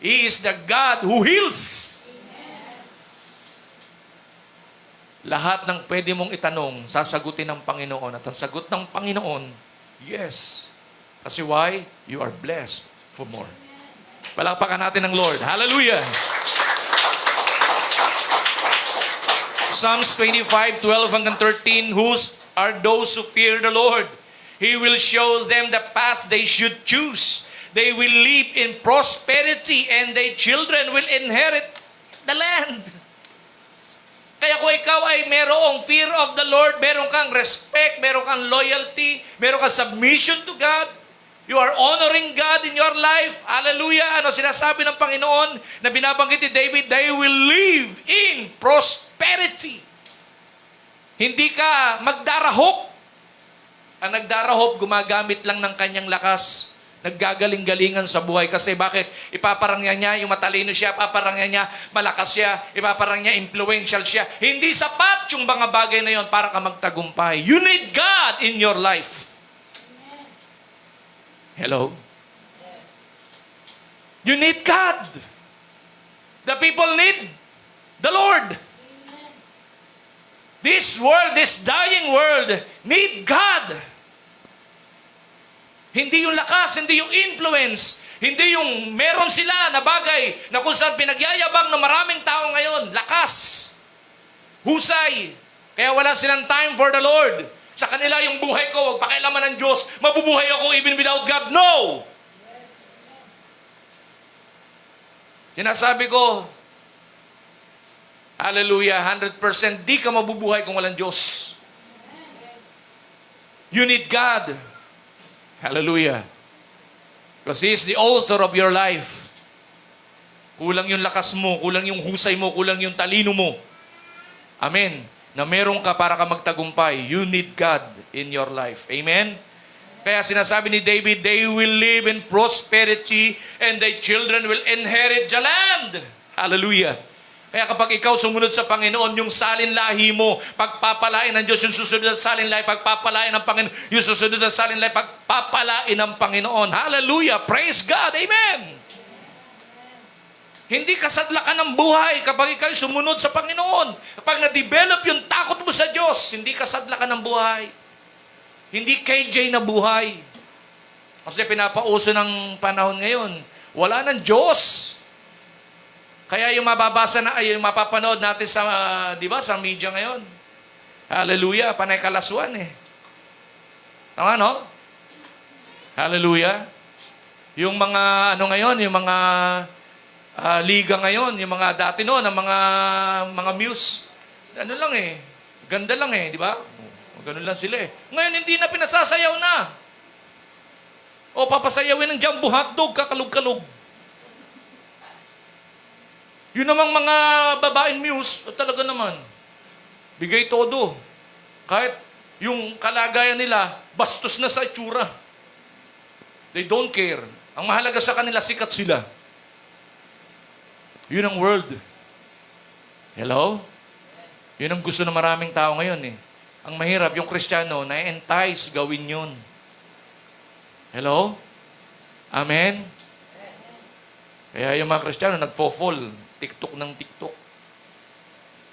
He is the God who heals. Lahat ng pwede mong itanong, sasagutin ng Panginoon. At ang sagot ng Panginoon, yes. Kasi why? You are blessed for more. Palakpakan natin ng Lord. Hallelujah! Psalms 25:12-13, whose are those who fear the Lord? He will show them the path they should choose. They will live in prosperity and their children will inherit the land. Kaya kung ikaw ay merong fear of the Lord, meron kang respect, meron kang loyalty, meron kang submission to God, you are honoring God in your life. Hallelujah! Ano sinasabi ng Panginoon na binabanggit ni David? They will live in prosperity. Hindi ka magdarahop. Ang nagdarahop, gumagamit lang ng kanyang lakas. Naggagaling-galingan sa buhay. Kasi bakit? Ipaparangya niya yung matalino siya, ipaparangya niya malakas siya, ipaparangya influential siya. Hindi sapat yung mga bagay na yon para ka magtagumpay. You need God in your life. Hello? You need God. The people need the Lord. This world, this dying world, need God. Hindi yung lakas, hindi yung influence, hindi yung meron sila na bagay na kung saan pinagyayabang ng maraming tao ngayon. Lakas. Husay. Kaya wala silang time for the Lord. Sa kanila yung buhay ko, wag pakialaman ng Diyos, mabubuhay ako even without God. No! Sinasabi ko, hallelujah, 100% di ka mabubuhay kung walang Diyos. You need God. Hallelujah. Because He is the author of your life. Kulang yung lakas mo, kulang yung husay mo, kulang yung talino mo. Amen. Na meron ka para ka magtagumpay. You need God in your life. Amen? Kaya sinasabi ni David, they will live in prosperity and their children will inherit the land. Hallelujah. Kaya kapag ikaw sumunod sa Panginoon, yung salin lahi mo, pagpapalain ng Diyos, yung susunod ng salin lahi, pagpapalain ng Panginoon, yung susunod ng salin lahi, pagpapalain ng Panginoon. Hallelujah! Praise God! Amen! Hindi kasadlakan ng buhay kapag ikaw sumunod sa Panginoon. Kapag na-develop yung takot mo sa Diyos, hindi kasadlakan ng buhay. Hindi KJ na buhay. Kasi pinapauso ng panahon ngayon, wala ng Diyos. Kaya yung mababasa na, yung mapapanood natin sa, di ba, sa media ngayon. Hallelujah, panay kalasuan eh. Tama, no? Hallelujah. Yung mga, ngayon, yung mga liga ngayon, yung mga dati noon, ang mga muse, ano lang eh, ganda lang eh, di ba? Ganun lang sila eh. Ngayon, hindi na pinasasayaw na. O papasayawin ng jumbo hotdog, kakalog-kalog. Yun namang mga babaeng muse, talaga naman, bigay todo. Kahit yung kalagayan nila, bastos na sa itsura. They don't care. Ang mahalaga sa kanila, sikat sila. Yun ang world. Hello? Yun ang gusto ng maraming tao ngayon eh. Ang mahirap, yung Kristiyano, na-entice gawin yun. Hello? Amen? Kaya yung mga Kristiyano, nagfo-fall. TikTok ng TikTok.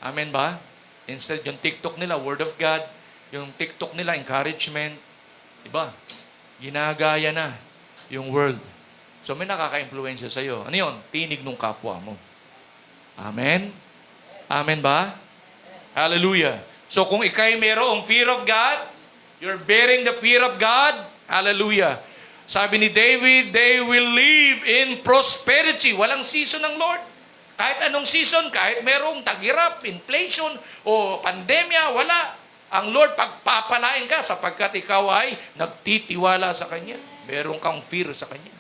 Amen ba? Instead, yung TikTok nila, Word of God. Yung TikTok nila, encouragement. Diba? Ginagaya na yung world. So may nakaka-influensya sa'yo. Ano yun? Tinig ng kapwa mo. Amen? Amen ba? Hallelujah. So kung ikay mayroong fear of God, you're bearing the fear of God, hallelujah. Sabi ni David, they will live in prosperity. Walang season ng Lord. Kahit anong season, kahit mayroong taghirap, inflation, o pandemya, wala. Ang Lord, pagpapalain ka sapagkat ikaw ay nagtitiwala sa Kanya. Meron kang fear sa Kanya.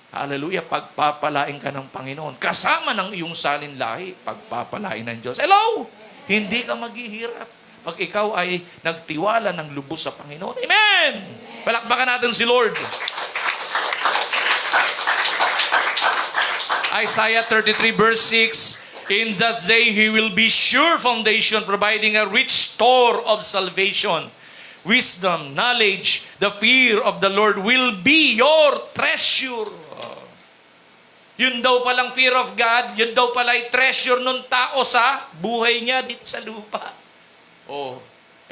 Hallelujah, pagpapalain ka ng Panginoon. Kasama ng iyong salinlahi, pagpapalain ng Diyos. Hello! Hindi ka maghihirap pag ikaw ay nagtiwala ng lubos sa Panginoon. Amen! Palakpakan natin si Lord. Isaiah 33 verse 6, in that day He will be sure foundation, providing a rich store of salvation. Wisdom, knowledge, the fear of the Lord will be your treasure. Yun daw palang fear of God, yun daw pala ay treasure ng tao sa buhay niya dito sa lupa. Oh.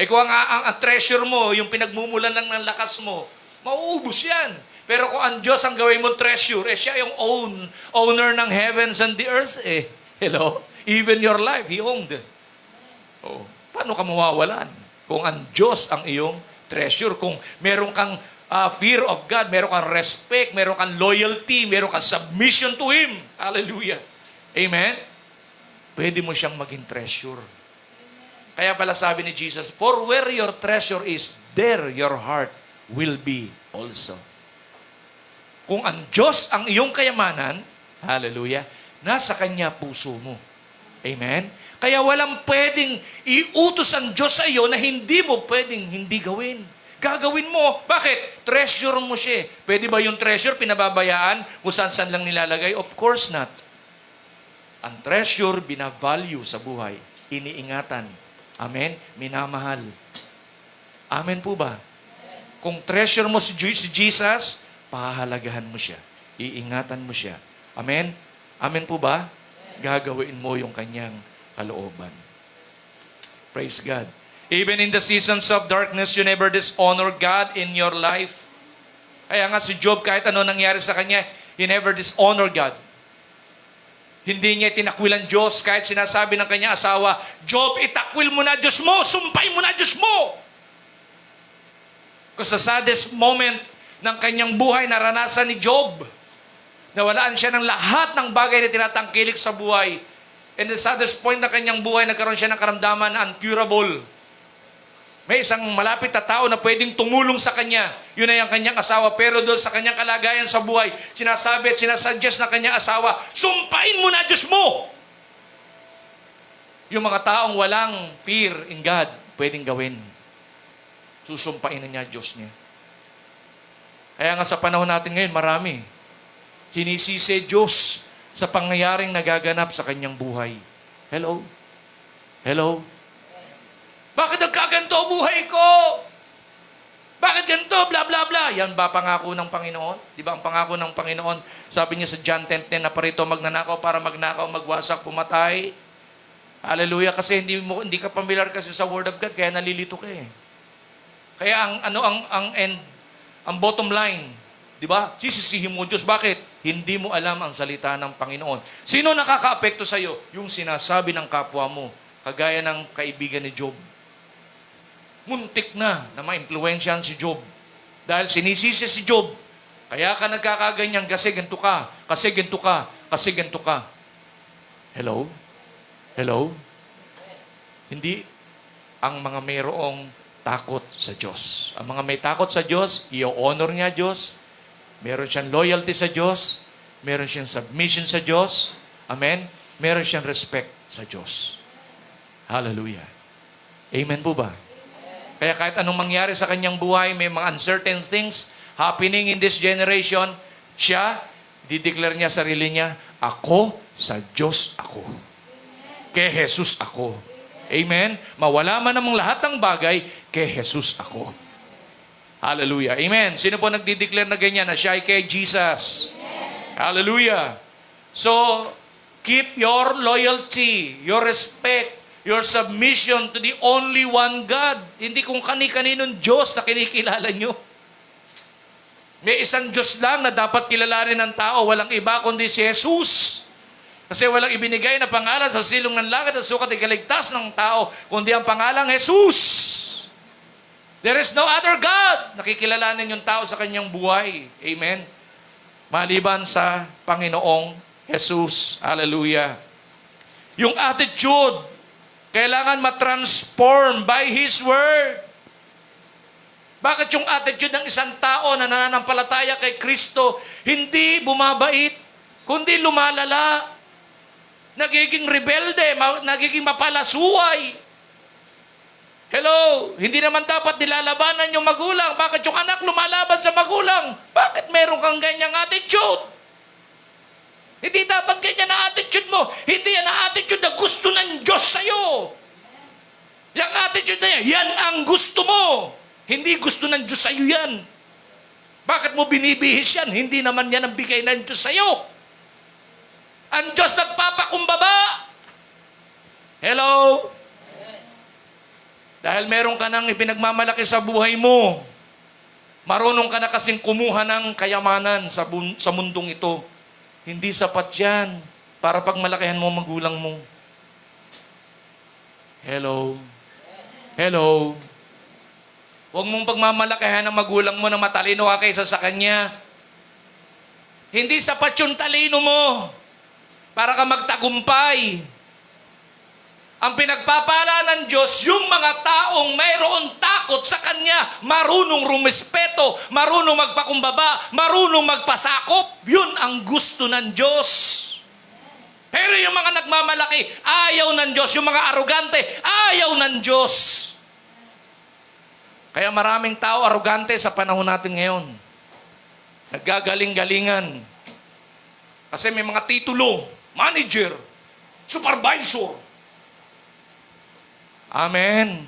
Kung ang treasure mo, yung pinagmumulan lang ng lakas mo, mauubos yan. Pero kung ang Diyos ang gawin mong treasure, siya yung owner ng heavens and the earth eh. Hello? Even your life, He owned. Oh. Paano ka mawawalan? Kung ang Diyos ang iyong treasure, kung meron kang fear of God, meron kang respect, meron kang loyalty, meron kang submission to Him. Hallelujah. Amen? Pwede mo siyang maging treasure. Kaya pala sabi ni Jesus, for where your treasure is, there your heart will be also. Kung ang Diyos ang iyong kayamanan, hallelujah, nasa Kanya puso mo. Amen? Kaya walang pwedeng iutos ang Diyos sa iyo na hindi mo pwedeng hindi gawin. Gagawin mo. Bakit? Treasure mo siya. Pwede ba yung treasure pinababayaan kung saan lang nilalagay? Of course not. Ang treasure, binavalue sa buhay. Iniingatan. Amen? Minamahal. Amen po ba? Kung treasure mo si Jesus, pahalagahan mo siya. Iingatan mo siya. Amen? Amen po ba? Gagawin mo yung kanyang kalooban. Praise God. Even in the seasons of darkness, you never dishonor God in your life. Kaya nga si Job, kahit ano nangyari sa kanya, he never dishonor God. Hindi niya tinakwil ang Diyos kahit sinasabi ng kanyang asawa, Job, itakwil mo na Diyos mo, sumpay mo na Diyos mo. Because the saddest moment ng kanyang buhay, naranasan ni Job, nawalaan siya ng lahat ng bagay na tinatangkilik sa buhay. And the saddest point ng kanyang buhay, nagkaroon siya ng karamdaman na incurable. May isang malapit na tao na pwedeng tumulong sa kanya. Yun ay ang kanyang asawa. Pero doon sa kanyang kalagayan sa buhay, sinasabi at sinasuggest ng kanyang asawa, sumpain mo na Diyos mo! Yung mga taong walang fear in God, pwedeng gawin. Susumpain na niya Diyos niya. Kaya nga sa panahon natin ngayon, marami. Sinisisi Diyos sa pangyayaring nagaganap sa kanyang buhay. Hello? Hello? Bakit nagkaganto buhay ko? Bakit ganito? Bla, bla, bla. Yan ba pangako ng Panginoon? Di ba ang pangako ng Panginoon? Sabi niya sa John 10:10 na parito magnanakaw para magnakaw, magwasak, pumatay. Hallelujah. Kasi hindi ka familiar kasi sa Word of God, kaya nalilito ka eh. Kaya ang bottom line, di ba? Sisisihin mo Diyos. Bakit? Hindi mo alam ang salita ng Panginoon. Sino nakaka-apekto sa iyo? Yung sinasabi ng kapwa mo. Kagaya ng kaibigan ni Job. Muntik na ma-impluwensyahan si Job. Dahil sinisisi si Job. Kaya ka nagkakaganyan kasi ganito ka. Kasi ganito ka. Kasi ganito ka. Hello? Hello? Hindi ang mga mayroong takot sa Diyos. Ang mga may takot sa Diyos, i-honor niya Diyos. Meron siyang loyalty sa Diyos. Meron siyang submission sa Diyos. Amen? meron siyang respect sa Diyos. Hallelujah. Amen po ba? Kaya kahit anong mangyari sa kanyang buhay, may mga uncertain things happening in this generation, siya, dideclare niya sarili niya, ako sa Diyos ako. Kay Jesus ako. Amen? Mawala man namang lahat ng bagay, kay Jesus ako. Hallelujah. Amen. Sino po nagdideclare na ganyan, na siya ay kay Jesus? Hallelujah. So, keep your loyalty, your respect, your submission to the only one God. Hindi kung kani-kaninong Diyos na kinikilala nyo. May isang Diyos lang na dapat kilalanin ng tao. Walang iba kundi si Jesus. Kasi walang ibinigay na pangalan sa silong ng langit at sukat ay kaligtas ng tao, kundi ang pangalang Jesus. There is no other God. Nakikilalanin yung tao sa kanyang buhay. Amen. Maliban sa Panginoong Jesus. Hallelujah. Yung attitude, kailangan matransform by His Word. Bakit yung attitude ng isang tao na nananampalataya kay Kristo hindi bumabait, kundi lumalala, nagiging rebelde, nagiging mapalasuway? Hello, hindi naman dapat nilalabanan yung magulang. Bakit yung anak lumalaban sa magulang? Bakit meron kang ganyang attitude? Hindi dapat ganyan na attitude mo. Hindi yan ang attitude na gusto ng Diyos sa'yo. Yung attitude na yan ang gusto mo. Hindi gusto ng Diyos sa'yo yan. Bakit mo binibihis yan? Hindi naman yan ang bigay ng Diyos sa'yo. Ang Diyos nagpapakumbaba. Hello? Dahil meron ka nang ipinagmamalaki sa buhay mo. Marunong ka na kasing kumuha ng kayamanan sa mundong ito. Hindi sapat yan para pagmalakihan mo magulang mo. Hello? Hello? Huwag mong pagmamalakihan ng magulang mo na matalino ka kaysa sa kanya. Hindi sapat yung talino mo para ka magtagumpay. Ang pinagpapala ng Diyos, yung mga taong mayroon takot sa Kanya, marunong rumespeto, marunong magpakumbaba, marunong magpasakop, yun ang gusto ng Diyos. Pero yung mga nagmamalaki, ayaw ng Diyos. Yung mga arugante, ayaw ng Diyos. Kaya maraming tao arugante sa panahon natin ngayon. Naggagaling-galingan. Kasi may mga titulo, manager, supervisor. Amen.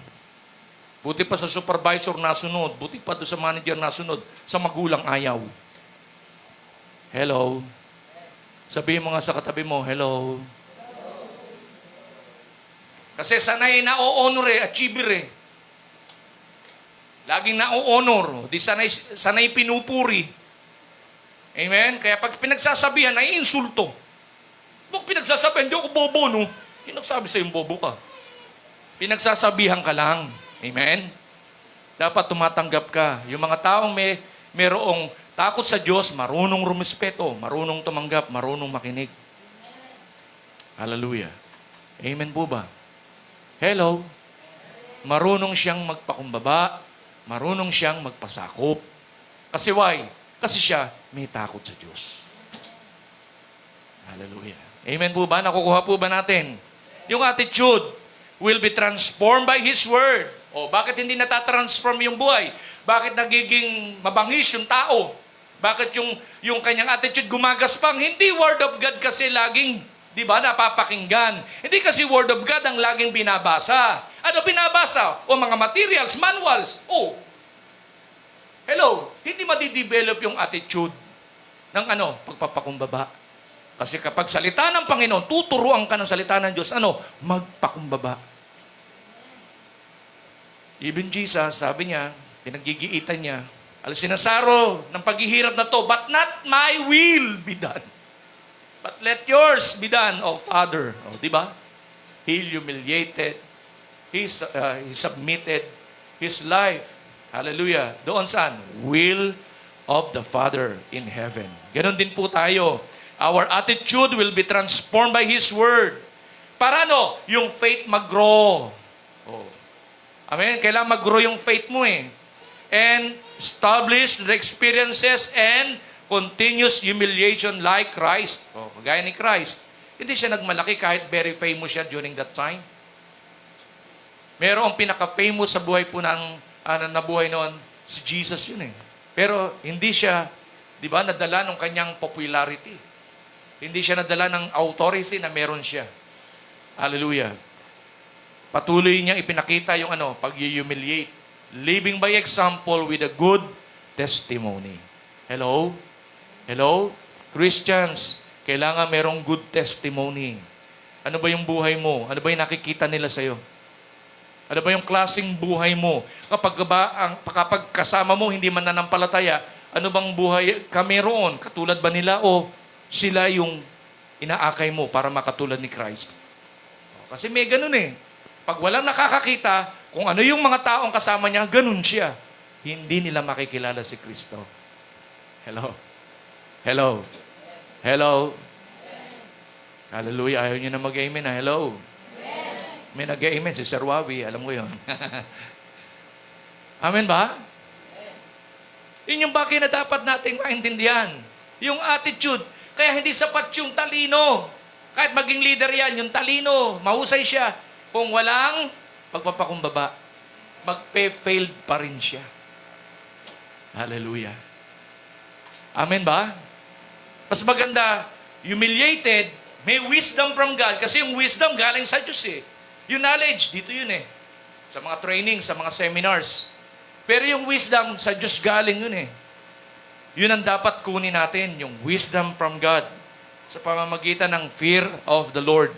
Buti pa sa supervisor nasunod. Buti pa doon sa manager nasunod. Sa magulang ayaw. Hello. Sabihin mo nga sa katabi mo, hello. Kasi sanay na o-honor achiever eh. Laging na-o-honor. Di sanay pinupuri. Amen? Kaya pag pinagsasabihan, ay insulto. Pag pinagsasabihan, di ako bobo, no? Kinagsabi sa'yo bobo ka. Pinagsasabihan ka lang. Amen? Dapat tumatanggap ka. Yung mga taong mayroong takot sa Diyos, marunong rumispeto, marunong tumanggap, marunong makinig. Hallelujah. Amen po ba? Hello? Marunong siyang magpakumbaba, marunong siyang magpasakop. Kasi why? Kasi siya may takot sa Diyos. Hallelujah. Amen po ba? Nakukuha po ba natin? Yung attitude will be transformed by His Word. O, bakit hindi natatransform yung buhay? Bakit nagiging mabangis yung tao? Bakit yung kanyang attitude gumagaspang? Hindi Word of God kasi laging, di ba, napapakinggan. Hindi kasi Word of God ang laging binabasa. Ano binabasa? O mga materials, manuals. O, hello, hindi madidevelop yung attitude ng pagpapakumbaba. Kasi kapag salita ng Panginoon, tuturuan ka ng salita ng Diyos, magpakumbaba. Even Jesus, sabi niya, pinaggigiitan niya, sinasaro ng paghihirap na to, but not my will be done. But let yours be done, O Father. O, di ba? He humiliated. He submitted his life. Hallelujah. Doon saan? Will of the Father in heaven. Ganon din po tayo. Our attitude will be transformed by His Word. Para yung faith mag-grow. Oh. Amen? Kailangan mag-grow yung faith mo eh. And establish the experiences and continuous humiliation like Christ. Oh, kagaya ni Christ. Hindi siya nagmalaki kahit very famous siya during that time. Merong pinaka-famous sa buhay po ng nabuhay noon, si Jesus yun eh. Pero hindi siya, di ba, nadala ng kanyang popularity. Hindi siya nadala ng authority na meron siya. Hallelujah. Patuloy niyang ipinakita yung pag-humiliate. Living by example with a good testimony. Hello? Hello? Christians, kailangan merong good testimony. Ano ba yung buhay mo? Ano ba yung nakikita nila sa'yo? Ano ba yung klaseng buhay mo? Kapag kasama mo, hindi man nanampalataya, ano bang buhay ka meron? Katulad ba nila o sila yung inaakay mo para makatulad ni Christ? Kasi may ganun eh. Pag walang nakakakita, kung ano yung mga taong kasama niya, ganun siya. Hindi nila makikilala si Kristo. Hello? Hello? Hello? Hallelujah. Ayaw niyo na mag-amen na. Hello? May nag-amen si Sir Wawi. Alam ko yun. Amen ba? Yun yung bagay na dapat nating maintindihan. Yung attitude. Kaya hindi sapat yung talino. Kahit maging leader yan, yung talino, mahusay siya. Kung walang pagpapakumbaba, magpe-failed pa rin siya. Hallelujah. Amen ba? Mas maganda, humiliated, may wisdom from God. Kasi yung wisdom galing sa Diyos eh. Yung knowledge, dito yun eh. Sa mga training, sa mga seminars. Pero yung wisdom, sa Diyos galing yun eh. Yun ang dapat kunin natin, yung wisdom from God. Sa pamamagitan ng fear of the Lord.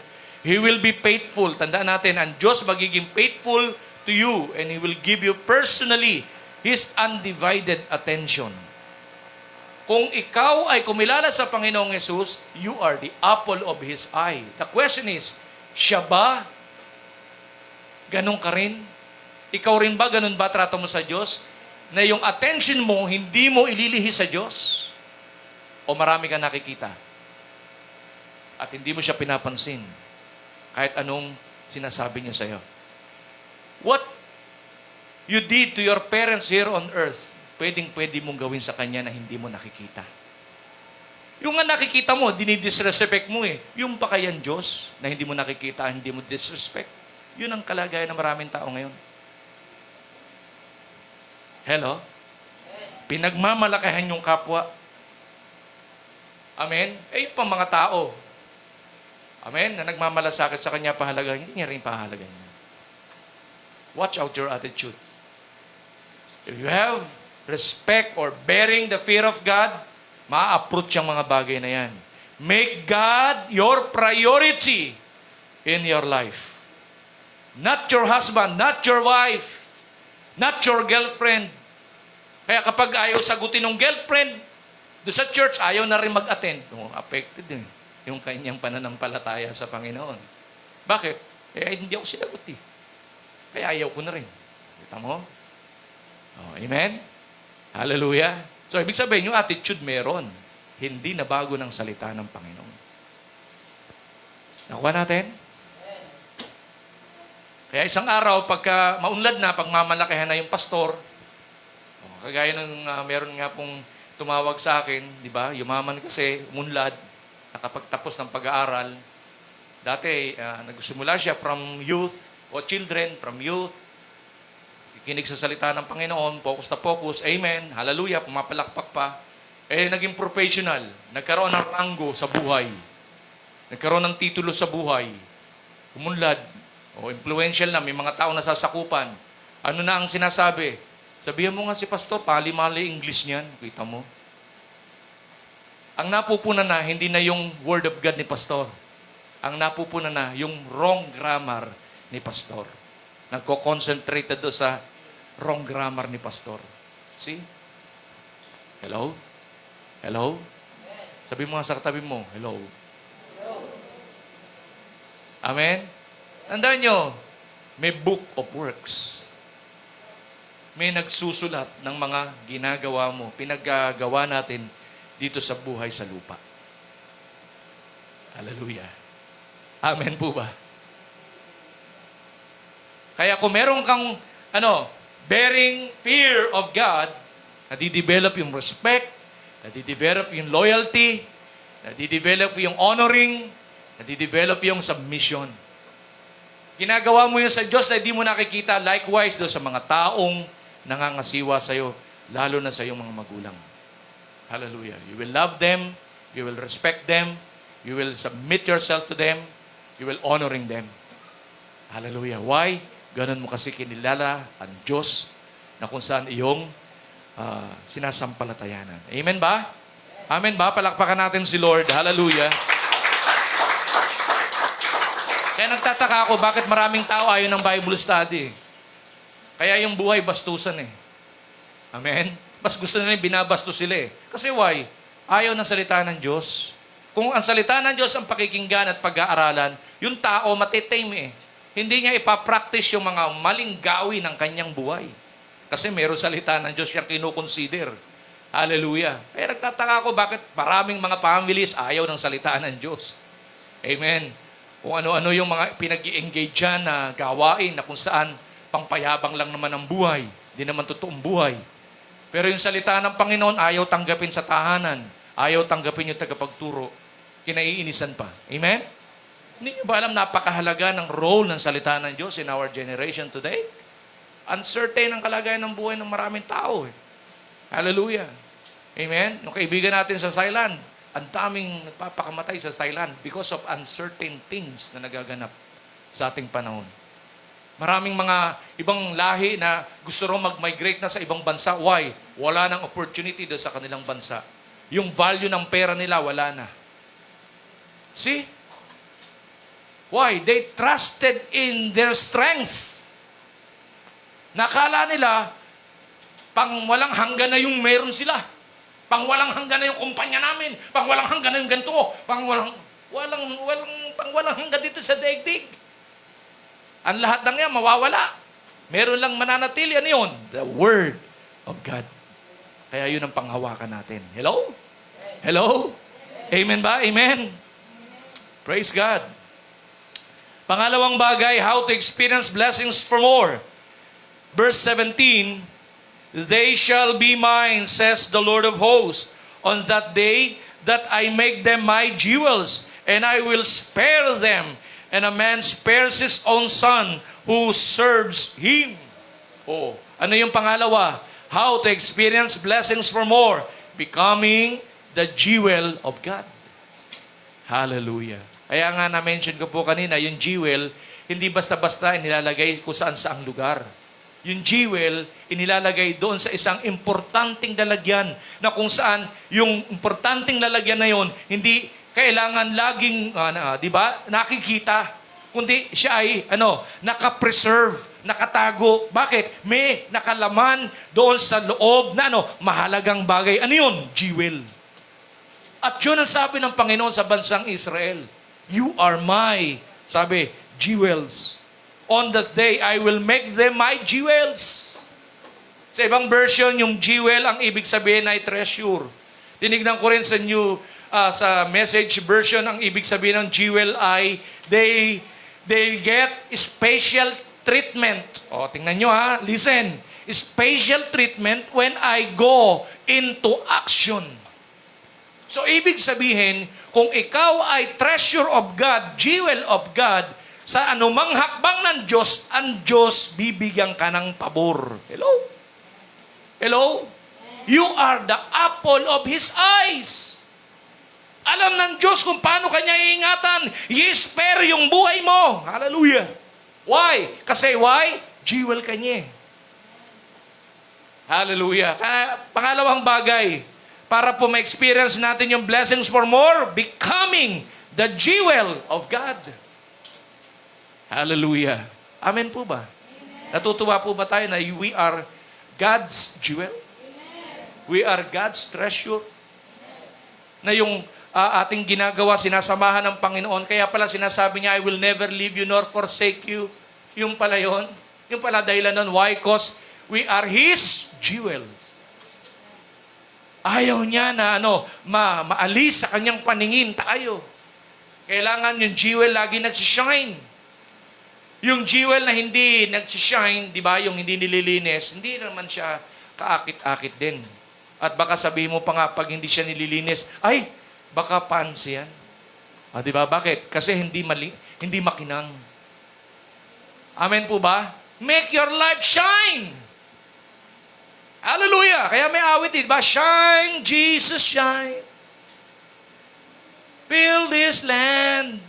He will be faithful. Tandaan natin, ang Diyos magiging faithful to you and He will give you personally His undivided attention. Kung ikaw ay kumilala sa Panginoong Yesus, you are the apple of His eye. The question is, siya ba? Ganun ka rin? Ikaw rin ba? Ganun ba trato mo sa Diyos? Na yung attention mo, hindi mo ililihi sa Diyos? O marami ka nakikita? At hindi mo siya pinapansin? Kahit anong sinasabi niya sa'yo. What you did to your parents here on earth, pwedeng-pwede mong gawin sa Kanya na hindi mo nakikita. Yung nga nakikita mo, dinidisrespect mo eh. Yung pa kayang Diyos na hindi mo nakikita, hindi mo disrespect. Yun ang kalagayan ng maraming tao ngayon. Hello? Pinagmamalakahan yung kapwa. Amen? Eh, yung pang mga tao. Amen? Na nagmamalasakit sa Kanya pahalagahan, hindi niya rin pahalagahan niya. Watch out your attitude. If you have respect or bearing the fear of God, ma-approach yung mga bagay na yan. Make God your priority in your life. Not your husband, not your wife, not your girlfriend. Kaya kapag ayaw sagutin ng girlfriend, doon sa church, ayaw na rin mag-attend. Affected din yung kanyang pananampalataya sa Panginoon. Bakit? Hindi ako sinagot eh. Kaya ayaw ko na rin. Kita mo? Oh, amen? Hallelujah. So, ibig sabihin, yung attitude meron. Hindi na bago ng salita ng Panginoon. Nakuha natin? Kaya isang araw, pagka maunlad na, pagmamalakihan na yung pastor, kagaya ng meron nga pong tumawag sa akin, di ba? Yumaman kasi, umunlad, nakapagtapos ng pag-aaral. Dati, nagsimula siya from youth, o children, from youth, kikinig sa salita ng Panginoon, focus na focus, amen, hallelujah, pumapalakpak pa. Naging professional, nagkaroon ng ranggo sa buhay, nagkaroon ng titulo sa buhay, umunlad, o influential na, may mga tao na sasakupan. Ano na ang sinasabi? Sabihan mo nga si pastor, pali-mali English niyan, kita mo. Ang napupunan na, hindi na yung word of God ni pastor. Ang napupunan na, yung wrong grammar ni pastor. Nagko-concentrate doon sa wrong grammar ni pastor. See? Hello? Hello? Sabi mo nga sa katabi mo, hello? Amen? Tandaan nyo, may book of works. May nagsusulat ng mga ginagawa mo, pinaggagawa natin dito sa buhay sa lupa. Hallelujah. Amen po ba? Kaya kung meron kang, bearing fear of God, nadidevelop yung respect, nadidevelop yung loyalty, nadidevelop yung honoring, Nadidevelop yung submission. Ginagawa mo yun sa Diyos na hindi mo nakikita. Likewise, doon sa mga taong nangangasiwa sa'yo, lalo na sa iyong mga magulang. Hallelujah. You will love them. You will respect them. You will submit yourself to them. You will honoring them. Hallelujah. Why? Ganun mo kasi kinilala ang Diyos na kung saan iyong sinasampalatayanan. Amen ba? Amen ba? Palakpakan natin si Lord. Hallelujah. Kaya nagtataka ako bakit maraming tao ayaw ng Bible study. Kaya yung buhay bastusan eh. Amen? Mas gusto nila yung binabastos sila eh. Kasi why? Ayaw ng salita ng Diyos. Kung ang salita ng Diyos ang pakikinggan at pag-aaralan, yung tao matitame eh. Hindi niya ipapractice yung mga maling gawin ng kanyang buhay. Kasi meron salita ng Diyos siyang kinukonsider. Hallelujah. Kaya nagtataka ako bakit maraming mga families ayaw ng salita ng Diyos. Amen. Kung ano-ano yung mga pinag-i-engage dyan na gawain na kung saan pangpayabang lang naman ang buhay. Hindi naman totoong buhay. Pero yung salita ng Panginoon, ayaw tanggapin sa tahanan. Ayaw tanggapin yung tagapagturo. Kinaiinisan pa. Amen? Hindi nyo ba alam napakahalaga ng role ng salita ng Diyos in our generation today? Uncertain ang kalagayan ng buhay ng maraming tao. Hallelujah. Amen? Yung kaibigan natin sa Thailand, ang daming nagpapakamatay sa Thailand because of uncertain things na nagaganap sa ating panahon. Maraming mga ibang lahi na gusto rin mag-migrate na sa ibang bansa. Why? Wala nang opportunity doon sa kanilang bansa. Yung value ng pera nila, wala na. See? Why? They trusted in their strengths. Nakala nila, pang walang hanggan na yung meron sila. Pang walang hanggan na yung kumpanya namin. Pang walang hanggan na yung ganito. Pang walang hanggan dito sa daigdig. Ang lahat ng yan, mawawala. Meron lang mananatili. Ano yun? The Word of God. Kaya yun ang panghawakan natin. Hello? Hello? Amen ba? Amen? Praise God. Pangalawang bagay, how to experience blessings for more. Verse 17, they shall be mine, says the Lord of hosts, on that day that I make them my jewels, and I will spare them. And a man spares his own son who serves him. Oh, ano yung pangalawa? How to experience blessings for more. Becoming the jewel of God. Hallelujah. Kaya nga na-mention ko po kanina, yung jewel, hindi basta-basta inilalagay kung saan-saang lugar. Yung jewel, inilalagay doon sa isang importanteng lalagyan na kung saan yung importanteng lalagyan na yon hindi kailangan laging, di ba, nakikita. Kundi siya ay, nakapreserve, nakatago. Bakit? May nakalaman doon sa loob na, mahalagang bagay. Ano yun? Jewel. At yun ang sabi ng Panginoon sa bansang Israel. You are my, sabi, jewels. On that day, I will make them my jewels. Sa ibang version, yung jewel, ang ibig sabihin ay treasure. Tinignan ko rin sa sa message version, ang ibig sabihin ng jewel ay they get special treatment. O, tingnan nyo ha, listen. Special treatment when I go into action. So, ibig sabihin, kung ikaw ay treasure of God, jewel of God, sa anumang hakbang ng Diyos, ang Diyos bibigyan ka ng pabor. Hello? Hello? You are the apple of His eyes. Alam ng Diyos kung paano kanya iingatan. I-spare yung buhay mo. Hallelujah. Why? Kasi why? Jewel kanya. Hallelujah. Kaya, pangalawang bagay, para po ma-experience natin yung blessings for more, becoming the jewel of God. Hallelujah. Amen po ba? Amen. Natutuwa po ba tayo na we are God's jewel? Amen. We are God's treasure? Amen. Na yung ating ginagawa, sinasamahan ng Panginoon. Kaya pala sinasabi niya, I will never leave you nor forsake you. Yung pala yun. Yung pala dahilan nun. Why? Because we are His jewels. Ayaw niya na maalis sa kanyang paningin tayo. Kailangan yung jewel lagi nagsishine. Yung jewel na hindi nagsishine, di ba, yung hindi nililinis, hindi naman siya kaakit-akit din. At baka sabihin mo pa nga, pag hindi siya nililinis, ay, baka pansi yan. Di ba? Bakit? Kasi hindi makinang. Amen po ba? Make your light shine. Hallelujah! Kaya may awit, di ba? Shine, Jesus, shine. Fill this land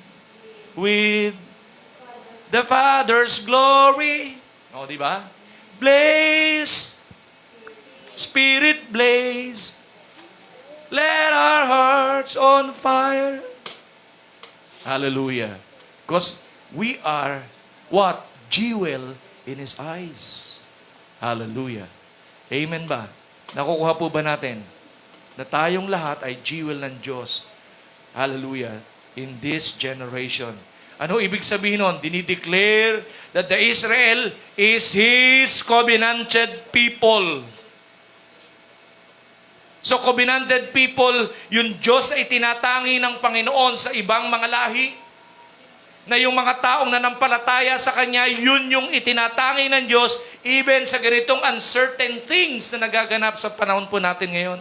with the Father's glory. Di ba? Blaze, Spirit blaze. Let our hearts on fire. Hallelujah. Because we are what? Jewel in His eyes. Hallelujah. Amen ba? Nakukuha po ba natin na tayong lahat ay jewel ng Diyos? Hallelujah. In this generation. Ano ibig sabihin nun? Dinideclare that the Israel is His covenanted people. So covenanted people, yung Diyos ay tinatangi ng Panginoon sa ibang mga lahi. Na yung mga taong nanampalataya sa Kanya, yun yung itinatangi ng Diyos even sa ganitong uncertain things na nagaganap sa panahon po natin ngayon.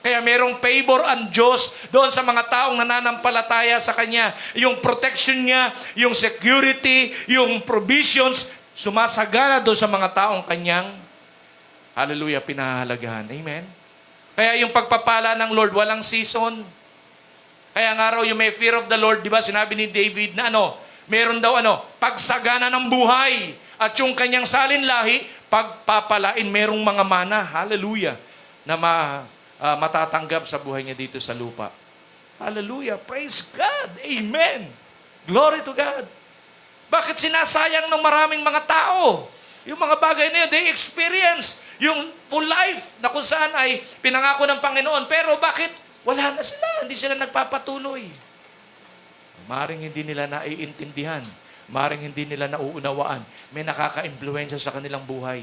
Kaya merong favor ang Diyos doon sa mga taong nananampalataya sa Kanya. Yung protection niya, yung security, yung provisions, sumasagana doon sa mga taong Kanyang, hallelujah, pinahahalagahan. Amen? Kaya yung pagpapala ng Lord, walang season. Kaya nga raw yung may fear of the Lord, di ba sinabi ni David na meron daw pagsagana ng buhay. At yung kanyang salinlahi, pagpapalain, merong mga mana, hallelujah, na matatanggap sa buhay niya dito sa lupa. Hallelujah, praise God, amen. Glory to God. Bakit sinasayang ng maraming mga tao? Yung mga bagay na yun, they experience yung full life na kung saan ay pinangako ng Panginoon. Pero bakit? Wala na sila. Hindi sila nagpapatuloy. Maring hindi nila naiintindihan. Maring hindi nila nauunawaan. May nakaka-impluensya sa kanilang buhay.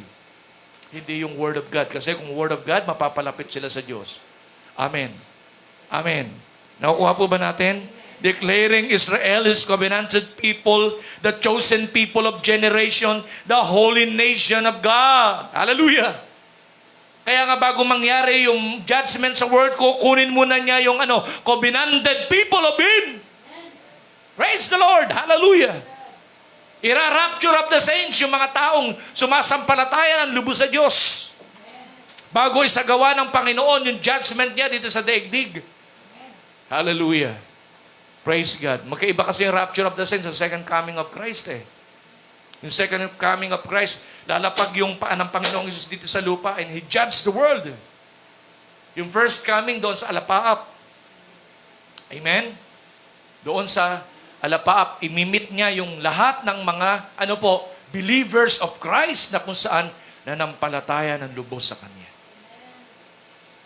Hindi yung Word of God. Kasi kung Word of God, mapapalapit sila sa Diyos. Amen. Amen. Nakukuha po ba natin? Declaring Israel is covenanted people, the chosen people of generation, the holy nation of God. Hallelujah. Kaya nga bago mangyari yung judgment sa world, kukunin muna niya yung covenanted people of Him. Praise the Lord. Hallelujah. Ira-rapture of the saints, yung mga taong sumasampalataya ng lubos sa Diyos. Bago isagawa ng Panginoon yung judgment niya dito sa daigdig. Hallelujah. Praise God. Magkaiba kasi yung rapture of the saints sa second coming of Christ Yung second coming of Christ, lalapag yung paan ng Panginoong Jesus dito sa lupa and He judged the world. Yung first coming doon sa alapaap. Amen? Doon sa alapaap, imimit niya yung lahat ng mga, believers of Christ na kung saan nanampalataya ng lubos sa Kanya.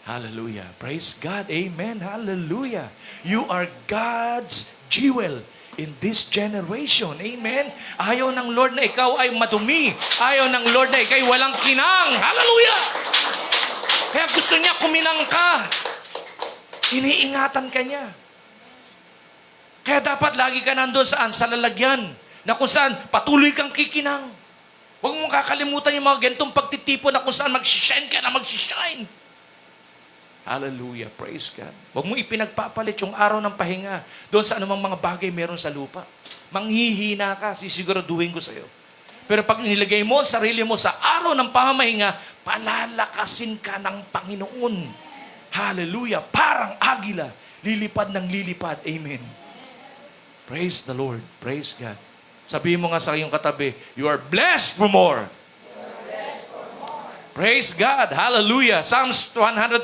Hallelujah. Praise God. Amen. Hallelujah. You are God's jewel in this generation. Amen. Ayaw ng Lord na ikaw ay madumi. Ayaw ng Lord na ikaw ay walang kinang. Hallelujah! Kaya gusto niya kuminang ka. Iniingatan ka niya. Kaya dapat lagi ka nandun saan? Sa lalagyan. Na kung saan patuloy kang kikinang. Huwag mong kakalimutan yung mga gantong pagtitipon na kung saan mag-shine ka na mag-shine. Hallelujah. Praise God. Huwag mo ipinagpapalit yung araw ng pahinga doon sa anumang mga bagay meron sa lupa. Manghihina ka, sisiguraduhin ko sa iyo. Pero pag nilagay mo ang sarili mo sa araw ng pamamahinga, palalakasin ka ng Panginoon. Hallelujah. Parang agila. Lilipad ng lilipad. Amen. Praise the Lord. Praise God. Sabihin mo nga sa iyong katabi, you are blessed for more. Praise God. Hallelujah. Psalms 135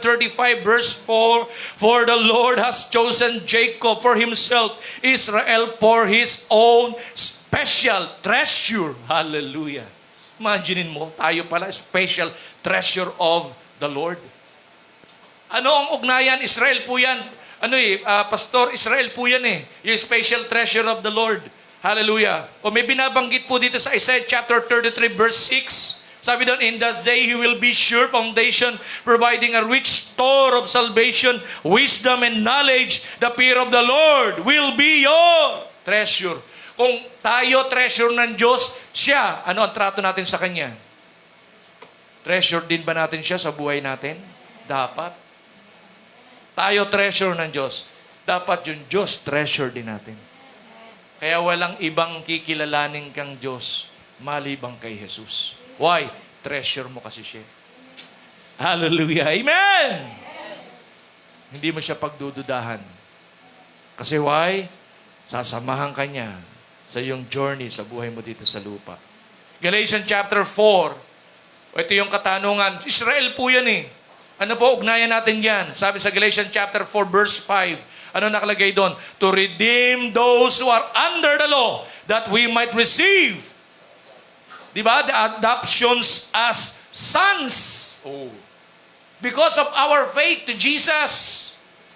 verse 4, for the Lord has chosen Jacob for Himself, Israel for His own special treasure. Hallelujah. Imaginin mo, tayo pala, special treasure of the Lord. Ano ang ugnayan? Israel po yan. Pastor, Israel po yan yung special treasure of the Lord. Hallelujah. O may binabanggit po dito sa Isaiah chapter 33 verse 6. Sabi doon, in that day He will be sure foundation, providing a rich store of salvation, wisdom and knowledge. The fear of the Lord will be your treasure. Kung tayo treasure ng Diyos, siya, ano ang trato natin sa Kanya? Treasure din ba natin siya sa buhay natin? Dapat. Tayo treasure ng Diyos. dapat yung Diyos treasure din natin. Kaya walang ibang kikilalanin kang Diyos malibang kay Jesus. Why? Treasure mo kasi siya. Hallelujah. Amen! Hindi mo siya pagdududahan. Kasi why? Sasamahan ka niya sa iyong journey sa buhay mo dito sa lupa. Galatians chapter 4. Ito yung katanungan. Israel po yan eh. Ano po, ugnayan natin yan. Sabi sa Galatians chapter 4 verse 5. Ano nakalagay doon? To redeem those who are under the law, that we might receive. Diba? The adoptions as sons. Oh. Because of our faith to Jesus.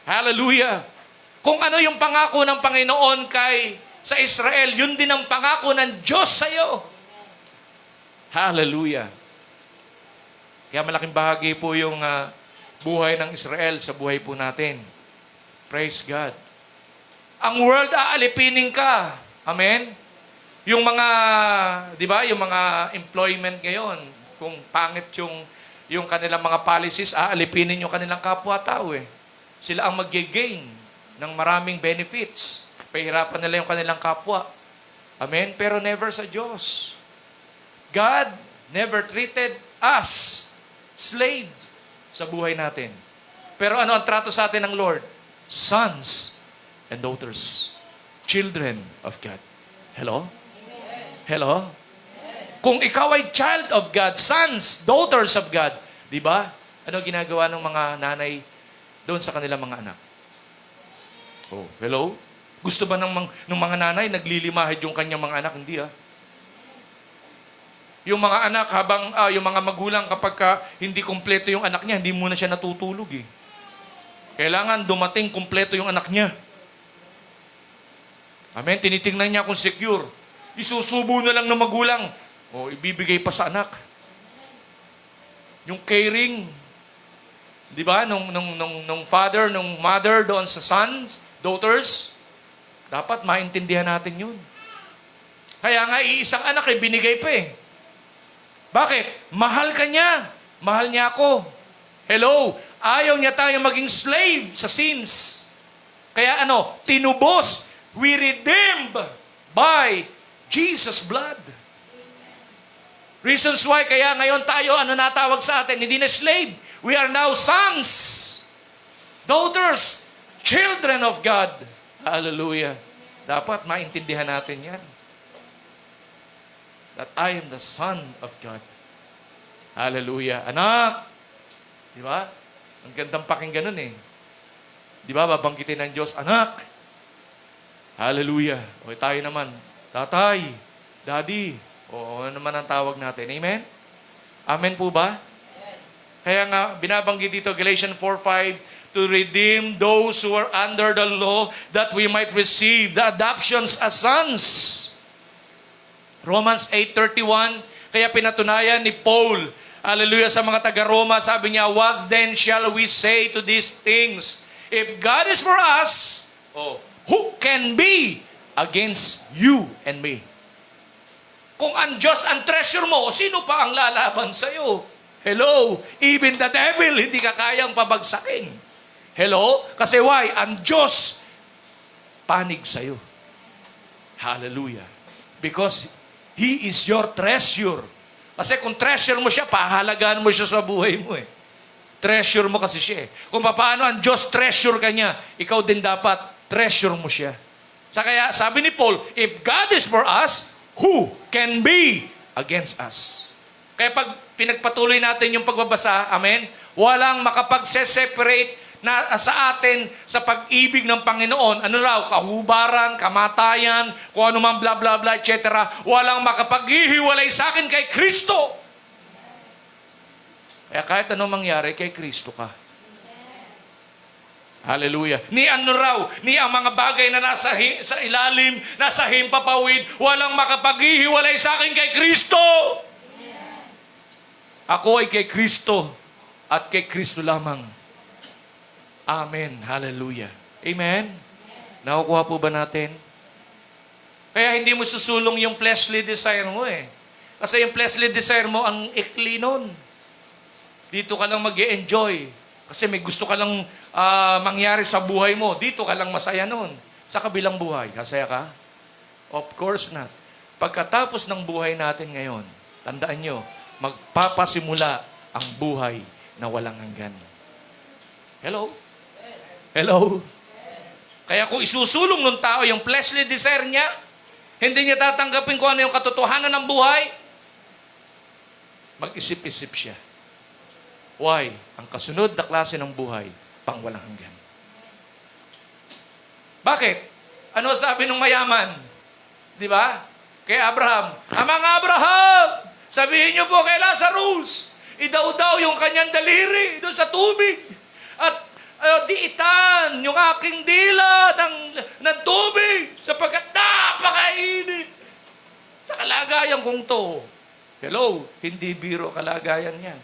Hallelujah. Kung ano yung pangako ng Panginoon sa Israel, yun din ang pangako ng Diyos sa iyo. Hallelujah. Kaya malaking bahagi po yung buhay ng Israel sa buhay po natin. Praise God. Ang world aalipinin ka. Amen? Yung mga, di ba, yung mga employment ngayon, kung pangit yung kanilang mga policies, aalipinin yung kanilang kapwa-tao eh. Sila ang mag-gain ng maraming benefits. Pahirapan nila yung kanilang kapwa. Amen? Pero never sa Diyos. God never treated us slave sa buhay natin. Pero ano ang trato sa atin ng Lord? Sons and daughters. Children of God. Hello? Hello? Kung ikaw ay child of God, sons, daughters of God, di ba? Ano ginagawa ng mga nanay doon sa kanilang mga anak? Oh, hello? Gusto ba ng mga nanay naglilimahid yung kanyang mga anak? Hindi Yung mga anak yung mga magulang kapag hindi kumpleto yung anak niya, hindi muna siya natutulog eh. Kailangan dumating kumpleto yung anak niya. Amen? Tinitingnan niya kung secure. Isusubo na lang ng magulang. O ibibigay pa sa anak. Yung caring, di ba? Nung father, nung mother doon sa sons, daughters, dapat maintindihan natin yun. Kaya nga, iisang anak binigay pa eh. Bakit? Mahal ka niya. Mahal niya ako. Hello? Ayaw niya tayo maging slave sa sins. Kaya tinubos, we redeemed by Jesus' blood. Reasons why, kaya ngayon tayo, natawag sa atin? Hindi na slave. We are now sons, daughters, children of God. Hallelujah. Dapat maintindihan natin yan. That I am the Son of God. Hallelujah. Anak! Di ba? Ang gandang pakinggan nun eh. Di ba? Babanggitin ng Diyos, anak! Hallelujah. O tayo naman, tatay, daddy. O ano naman ang tawag natin. Amen? Amen po ba? Kaya nga, binabanggit dito, Galatians 4:5, to redeem those who are under the law, that we might receive the adoptions as sons. Romans 8:31, kaya pinatunayan ni Paul, hallelujah, sa mga taga-Roma, sabi niya, what then shall we say to these things? If God is for us, who can be against you and me? Kung ang Diyos ang treasure mo, sino pa ang lalaban sa'yo? Hello? Even the devil, hindi ka kayang pabagsakin. Hello? Kasi why? Ang Diyos, panig sa'yo. Hallelujah. Because He is your treasure. Kasi kung treasure mo siya, pahalagaan mo siya sa buhay mo eh. Treasure mo kasi siya eh. Kung paano ang Diyos treasure ka niya, ikaw din dapat treasure mo siya. Kaya sabi ni Paul, if God is for us, who can be against us? Kaya pag pinagpatuloy natin yung pagbabasa, amen, walang makapagse-separate na sa atin sa pag-ibig ng Panginoon. Ano raw? Kahubaran, kamatayan, kung ano man bla bla bla, etc. Walang makapaghihiwalay sa akin kay Kristo. Kaya kahit anong mangyari, kay Kristo ka. Hallelujah. Ni ano raw, ni ang mga bagay na nasa sa ilalim, nasa himpapawid, walang makapaghihiwalay sa akin kay Kristo. Ako ay kay Kristo at kay Kristo lamang. Amen. Hallelujah. Amen? Nakukuha po ba natin? Kaya hindi mo susulong yung fleshly desire mo eh. Kasi yung fleshly desire mo, ang ikli nun. Dito ka lang mag-enjoy Kasi may gusto ka lang mangyari sa buhay mo. Dito ka lang masaya nun. Sa kabilang buhay, kasaya ka? Of course not. Pagkatapos ng buhay natin ngayon, tandaan nyo, magpapasimula ang buhay na walang hanggan. Hello? Hello? Kaya kung isusulong ng tao yung fleshly desire niya, hindi niya tatanggapin kung ano yung katotohanan ng buhay, mag-isip-isip siya. Why? Ang kasunod na klase ng buhay, pang walang hanggan. Bakit? Ano sabi ng mayaman? Di ba? Kay Abraham, Amang Abraham, sabihin niyo po kay Lazarus, idaw-daw yung kanyang daliri doon sa tubig. At diitan yung aking dila ng tubig sapagkat napakainit. Sa kalagayan kong to. Hello, hindi biro kalagayan niya.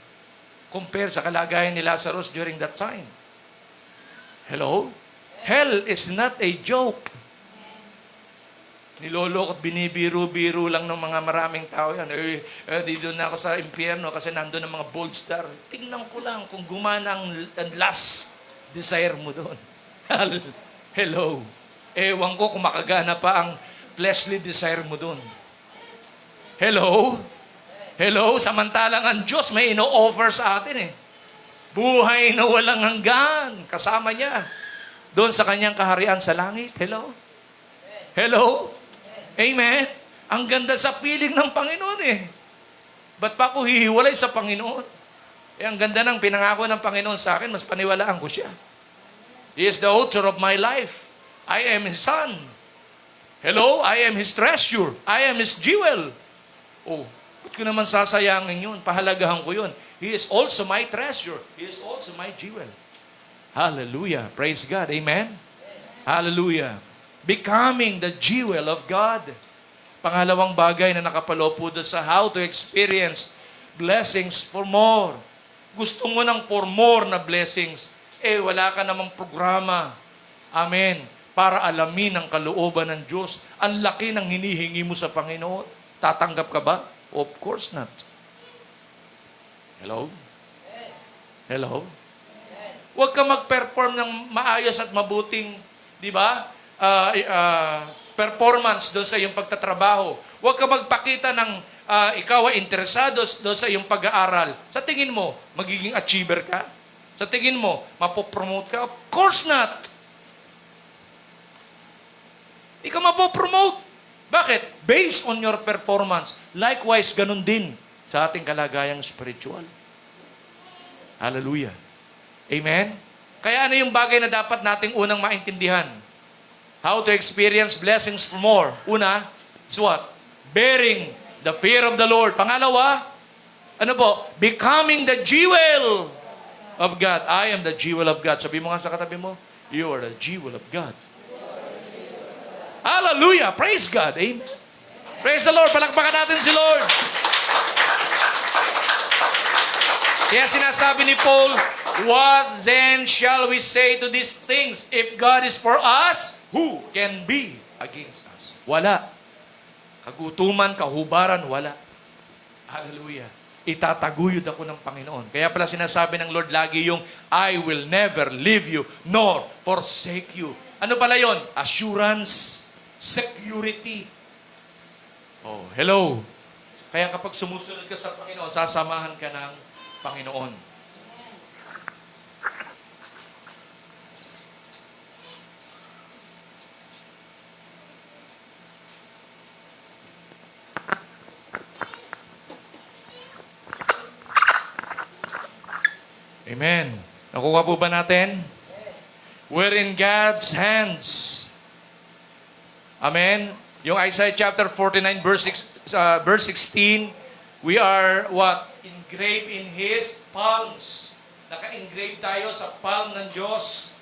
Compare sa kalagayan ni Lazarus during that time. Hello? Hell is not a joke. Niloloko at binibiro-biro lang ng mga maraming tao yan. Dito na ako sa impyerno kasi nandun ang mga bold star. Tingnan ko lang kung gumana ang last desire mo doon. Hello. Ewan ko kung makagana pa ang fleshly desire mo doon. Hello? Hello? Samantalang ang Diyos may ino-offer sa atin eh. Buhay na walang hanggan. Kasama niya. Doon sa kanyang kaharian sa langit. Hello? Hello? Amen? Ang ganda sa piling ng Panginoon eh. Ba't pa ako hihiwalay sa Panginoon? Ang ganda ng pinangako ng Panginoon sa akin, mas paniwalaan ko siya. He is the author of my life. I am His son. Hello? I am His treasure. I am His jewel. Oh, ba't ko naman sasayangin yun? Pahalagahan ko yun. He is also my treasure. He is also my jewel. Hallelujah. Praise God. Amen? Hallelujah. Becoming the jewel of God. Pangalawang bagay na nakapaloob po doon sa how to experience blessings for more. Gusto mo ng for more na blessings, wala ka namang programa. Amen. Para alamin ang kalooban ng Diyos. Ang laki ng hinihingi mo sa Panginoon. Tatanggap ka ba? Of course not. Hello? Hello? Huwag ka mag-perform ng maayos at mabuting, di ba? Performance doon sa iyong pagtatrabaho. Huwag ka magpakita ng ikaw ay interesado doon sa iyong pag-aaral. Sa tingin mo, magiging achiever ka? Sa tingin mo, mapopromote ka? Of course not. Di ka mapopromote. Bakit? Based on your performance. Likewise, ganun din sa ating kalagayang spiritual. Hallelujah. Amen? Kaya ano yung bagay na dapat nating unang maintindihan? How to experience blessings for more. Una, is what? Bearing the fear of the Lord. Pangalawa, ano po? Becoming the jewel of God. I am the jewel of God. Sabi mo nga sa katabi mo, you are the jewel of God. Hallelujah! Praise God. Amen. Praise the Lord. Palakpakan natin si Lord. Kaya sinasabi ni Paul, what then shall we say to these things? If God is for us, who can be against us? Wala. Kagutuman, kahubaran, wala. Hallelujah. Itataguyod ako ng Panginoon. Kaya pala sinasabi ng Lord lagi yung, I will never leave you, nor forsake you. Ano pala yon? Assurance, security. Oh, hello. Kaya kapag sumusunod ka sa Panginoon, sasamahan ka ng Panginoon. Amen. Nakuha po ba natin? We're in God's hands. Amen. Yung Isaiah chapter 49 verse 16, we are what? Engraved in His palms. Naka-engrave tayo sa palm ng Diyos.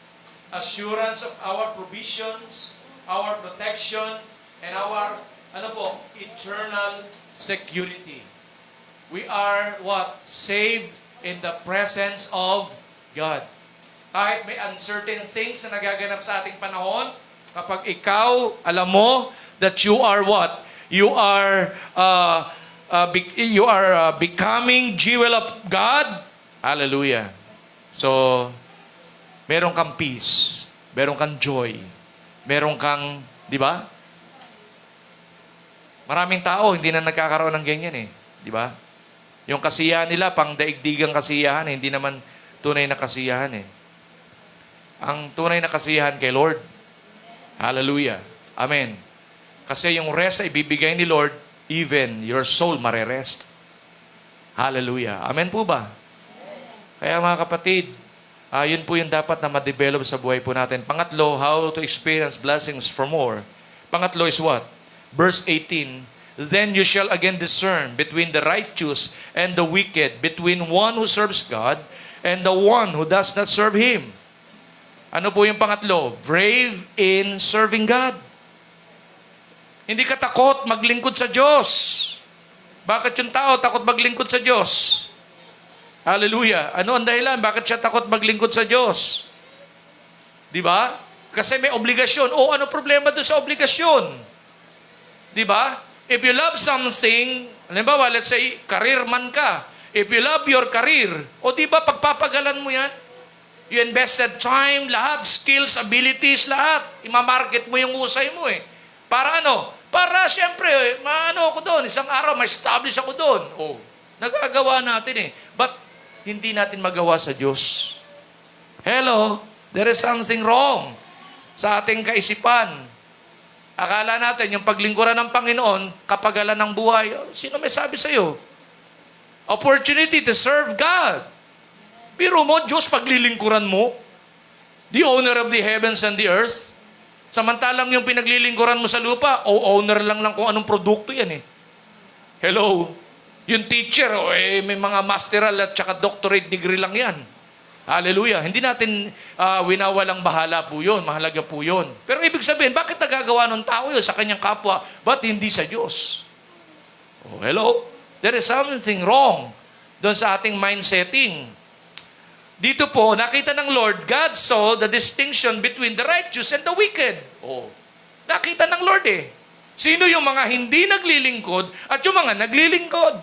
Assurance of our provisions, our protection, and our, eternal security. We are what? Saved in the presence of God. Kahit may uncertain things na nagaganap sa ating panahon, kapag ikaw, alam mo that you are what? You are becoming jewel of God. Hallelujah. So, meron kang peace, meron kang joy, meron kang, di ba? Maraming tao hindi na nagkakaroon ng ganyan eh, di ba? Yung kasiyahan nila, pang daigdigang kasiyahan, hindi naman tunay na kasiyahan eh. Ang tunay na kasiyahan kay Lord. Hallelujah. Amen. Kasi yung rest ay ibibigay ni Lord, even your soul marerest. Hallelujah. Amen po ba? Kaya mga kapatid, yun po yung dapat na ma-develop sa buhay po natin. Pangatlo, how to experience blessings for more. Pangatlo is what? Verse 18, then you shall again discern between the righteous and the wicked, between one who serves God and the one who does not serve Him. Ano po yung pangatlo? Brave in serving God. Hindi ka takot maglingkod sa Diyos. Bakit yung tao takot maglingkod sa Diyos? Hallelujah. Ano ang dahilan? Bakit siya takot maglingkod sa Diyos? Di ba? Kasi may obligasyon. O ano problema doon sa obligasyon? Di ba? If you love something, halimbawa, let's say, career man ka. If you love your career, o di ba pagpapagalan mo yan? You invested time, lahat, skills, abilities, lahat. Imamarket mo yung usay mo eh. Para ano? Para siyempre, maano ako doon. Isang araw, ma-establish ako doon. Oh, nagagawa natin eh. But, hindi natin magawa sa Diyos. Hello? There is something wrong sa ating kaisipan. Akala natin, yung paglingkuran ng Panginoon, kapagalan ng buhay, sino may sabi sa'yo? Opportunity to serve God. Pero mo, Diyos, paglilingkuran mo, the owner of the heavens and the earth, samantalang yung pinaglilingkuran mo sa lupa, owner lang kung anong produkto yan eh. Hello? Yung teacher, may mga masteral at saka doctorate degree lang yan. Hallelujah. Hindi natin winawalang bahala po yun. Mahalaga po yun. Pero ibig sabihin, bakit nagagawa ng tao yun sa kanyang kapwa? Ba't hindi sa Diyos? Oh, hello? There is something wrong doon sa ating mindsetting. Dito po, nakita ng Lord, God saw the distinction between the righteous and the wicked. Oh, nakita ng Lord eh. Sino yung mga hindi naglilingkod at yung mga naglilingkod?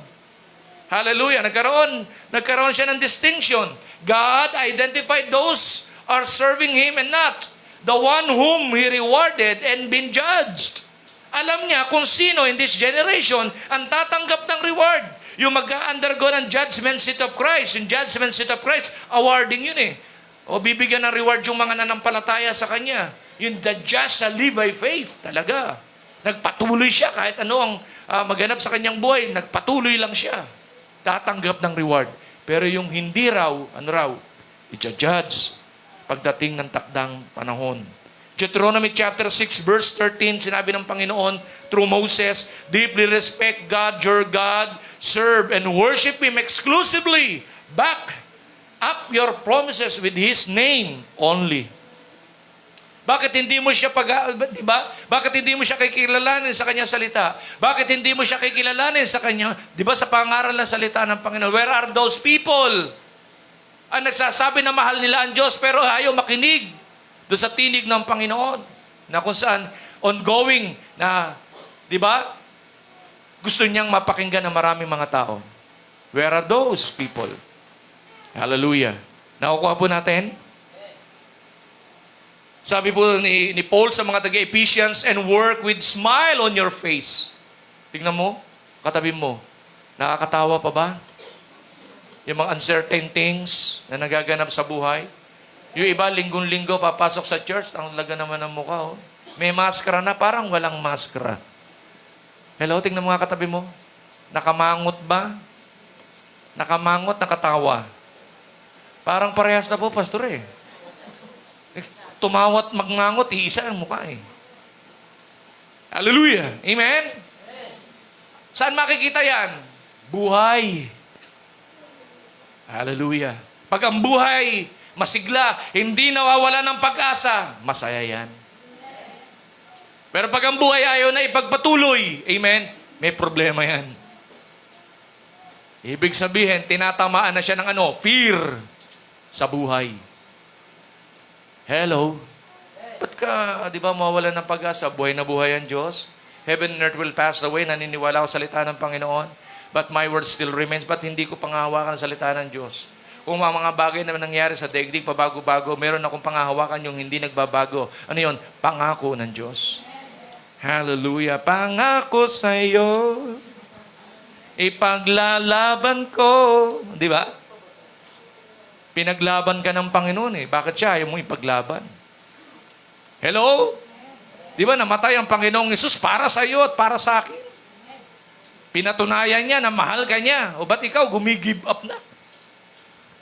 Hallelujah. Nagkaroon siya ng distinction. God identified those are serving Him and not the one whom He rewarded and been judged. Alam niya kung sino in this generation ang tatanggap ng reward. Yung mag-undergo ng judgment seat of Christ. Yung judgment seat of Christ, awarding yun eh. O bibigyan ng reward yung mga nanampalataya sa Kanya. Yung the just shall live by faith. Talaga. Nagpatuloy siya kahit ano ang maganap sa kanyang buhay. Nagpatuloy lang siya. Tatanggap ng reward. Pero yung hindi raw, ano raw? I-judge pagdating ng takdang panahon. Deuteronomy chapter 6 verse 13, sinabi ng Panginoon through Moses, deeply respect God, your God, serve and worship Him exclusively. Back up your promises with His name only. Bakit hindi mo siya di ba? Bakit hindi mo siya kikilalanin sa kanyang salita? Bakit hindi mo siya kikilalanin sa kanya, di ba, sa pangaral ng salita ng Panginoon? Where are those people? Ang nagsasabi na mahal nila ang Diyos pero ayaw makinig doon sa tinig ng Panginoon na kung saan ongoing na, di ba? Gusto niyang mapakinggan ng maraming mga tao. Where are those people? Hallelujah. Nakukuha po natin? Sabi po ni Paul sa mga taga-Ephesians, and work with smile on your face. Tingnan mo, katabi mo. Nakakatawa pa ba? Yung mga uncertain things na nagaganap sa buhay. Yung iba, linggon-linggo, papasok sa church, ang laga naman ng mukha. Oh. May maskara na, parang walang maskara. Hello, tingnan mo nga katabi mo. Nakamangot ba? Nakamangot, nakatawa. Parang parehas na po, pastor eh. Tumawat, magngangot, iisa ang mukha eh. Hallelujah. Amen? Saan makikita yan? Buhay. Hallelujah. Pag ang buhay, masigla, hindi nawawala ng pag-asa, masaya yan. Pero pag ang buhay ayaw na ipagpatuloy, amen, may problema yan. Ibig sabihin, tinatamaan na siya ng fear sa buhay. Hello? Ba't ka, di ba, mawala ng pag-asa? Buhay na buhay ang Diyos. Heaven and earth will pass away. Naniniwala ko sa salita ng Panginoon. But my word still remains. Ba't hindi ko pangahawakan ang salita ng Diyos? Kung mga bagay na nangyari sa daigdig, pabago-bago, meron akong pangahawakan yung hindi nagbabago. Ano yon? Pangako ng Diyos. Hallelujah. Pangako sa iyo, ipaglalaban ko. Di ba? Pinaglaban ka ng Panginoon eh. Bakit siya ayaw mo ipaglaban? Hello? Di ba namatay ang Panginoong Hesus para sa iyo at para sa akin? Pinatunayan niya na mahal ka niya. O ba't ikaw gumigive up na?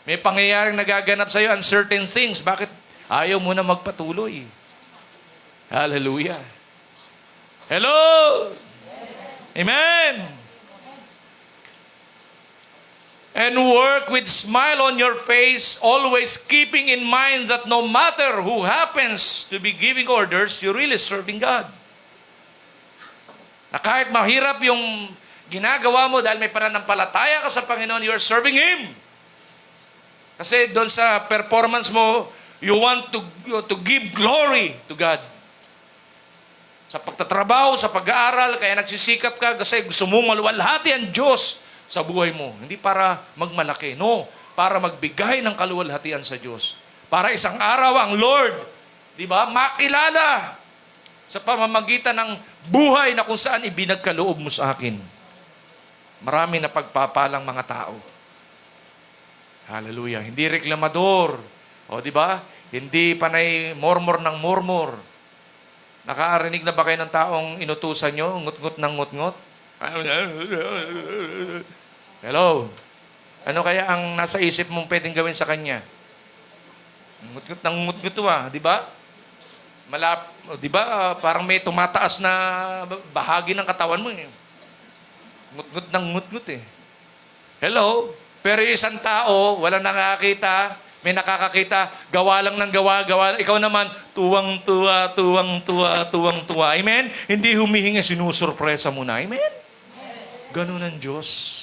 May pangyayaring nagaganap sa iyo, uncertain things. Bakit ayaw mo na magpatuloy? Hallelujah. Hello? Amen. And work with smile on your face, always keeping in mind that no matter who happens to be giving orders, you're really serving God. Na kahit mahirap yung ginagawa mo dahil may pananampalataya ka sa Panginoon, you're serving Him. Kasi doon sa performance mo, you want to give glory to God. Sa pagtatrabaho, sa pag-aaral, kaya nagsisikap ka kasi gusto mong maluwalhati ang Diyos sa buhay mo. Hindi para magmalaki. No, para magbigay ng kaluwalhatian sa Diyos. Para isang araw ang Lord, di ba, makilala sa pamamagitan ng buhay na kung saan ibinagkaloob mo sa akin. Marami na pagpapalang mga tao. Hallelujah. Hindi reklamador. O, di ba? Hindi panay mormor ng mormor. Nakarinig na ba kayo ng taong inutusan nyo? Ngut-ngut ng ngut-ngut? Hello? Ano kaya ang nasa isip mong pwedeng gawin sa kanya? Ngut-ngut ng ngut-ngut di ba? Di ba? Parang may tumataas na bahagi ng katawan mo. Ngut-ngut ng ngut-ngut eh. Hello? Pero isang tao, walang nakakita, may nakakakita, gawa lang ng gawa. Ikaw naman, tuwang-tuwa, tuwang-tuwa, tuwang-tuwa. Amen? Hindi humihinga, sinusurpresa mo na. Amen? Ganun ang Diyos.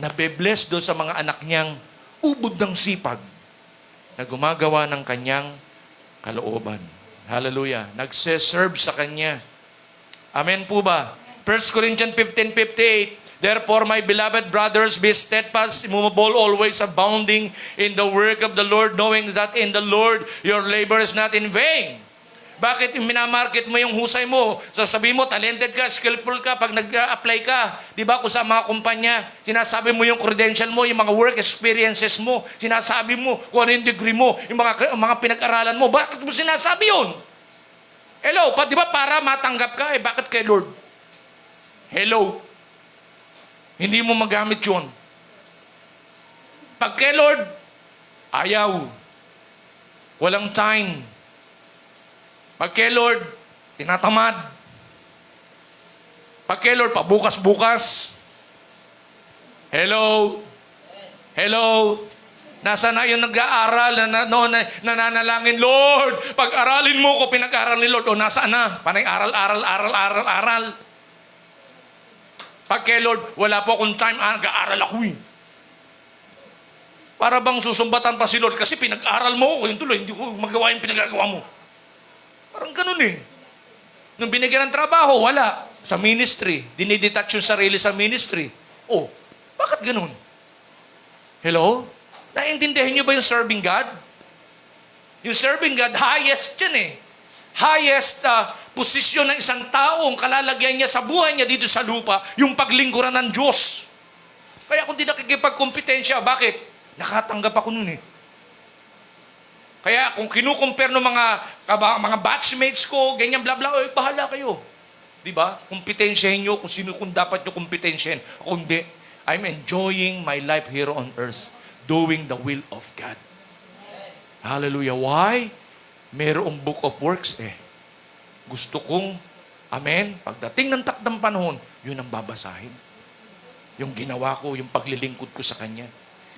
Nabe-bless doon sa mga anak niyang ubod ng sipag na gumagawa ng kanyang kalooban. Hallelujah. Nagse-serve sa Kanya. Amen po ba? 1 Corinthians 15:58. Therefore, my beloved brothers, be steadfast, immovable, always abounding in the work of the Lord, knowing that in the Lord your labor is not in vain. Bakit minamarket mo yung husay mo? Sasabihin mo, talented ka, skillful ka, pag nag-apply ka. Di ba kung sa mga kumpanya, sinasabi mo yung credential mo, yung mga work experiences mo, sinasabi mo kung ano yung degree mo, yung mga pinag-aralan mo. Bakit mo sinasabi yun? Hello, di ba para matanggap ka? Bakit kay Lord? Hello? Hindi mo magamit yun. Pag kay Lord, ayaw. Walang time. Pag kay Lord, tinatamad. Pag kay Lord, pabukas-bukas. Hello? Hello? Nasa na yung nag-aaral, nananalangin, Lord, pag-aralin mo ko, pinag-aral ni Lord. O nasaan na? Panay aral. Pag kay Lord, wala po akong time, nag-aaral ako eh. Para bang susumbatan pa si Lord kasi pinag-aral mo ko, yung tuloy, hindi ko magawa yung pinagagawa mo. Parang ganun eh. Nung binigyan ng trabaho, wala. Sa ministry, dinidetach yung sarili sa ministry. Oh, bakit ganun? Hello? Naintindihan niyo ba yung serving God? Yung serving God, highest yan eh. Highest posisyon ng isang tao, ang kalalagyan niya sa buhay niya dito sa lupa, yung paglingkuran ng Diyos. Kaya kung di nakikipagkompetensya, bakit? Nakatanggap ako nun eh. Kaya kung kinukumpare ng mga batchmates ko, ganyan bla bla, bahala kayo. Di ba? Kompetensyahin nyo kung sino kung dapat nyo kompetensyahin. Kung hindi, I'm enjoying my life here on earth, doing the will of God. Hallelujah. Why? Merong book of works eh. Gusto kong, amen, pagdating ng takdang panahon, yun ang babasahin. Yung ginawa ko, yung paglilingkod ko sa Kanya.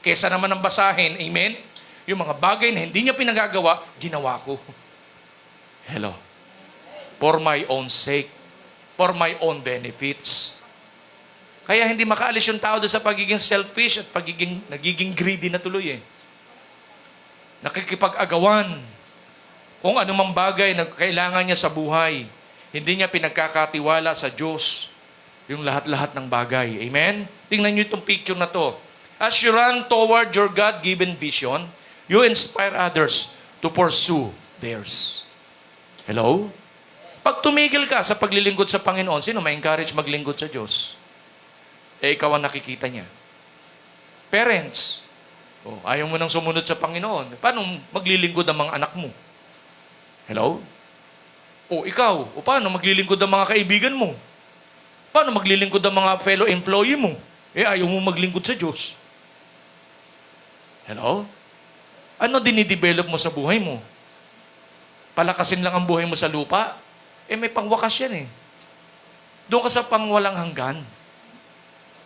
Kesa naman ang basahin, amen, yung mga bagay na hindi niya pinagagawa, ginawa ko. Hello. For my own sake. For my own benefits. Kaya hindi makaalis yung tao doon sa pagiging selfish at nagiging greedy na tuloy eh. Nakikipag-agawan. Kung anumang bagay na kailangan niya sa buhay, hindi niya pinagkakatiwala sa Diyos yung lahat-lahat ng bagay. Amen? Tingnan niyo itong picture na to. As you run toward your God-given vision, you inspire others to pursue theirs. Hello? Pag tumigil ka sa paglilingkod sa Panginoon, sino ma-encourage maglingkod sa Diyos? Ikaw ang nakikita niya. Parents, ayaw mo nang sumunod sa Panginoon. Paano maglilingkod ang mga anak mo? Hello? Ikaw, paano maglilingkod ang mga kaibigan mo? Paano maglilingkod ang mga fellow employee mo? Ayaw mo maglingkod sa Diyos. Hello? Ano dinidevelop mo sa buhay mo? Palakasin lang ang buhay mo sa lupa? May pangwakas yan eh. Doon ka sa pangwalang hanggan.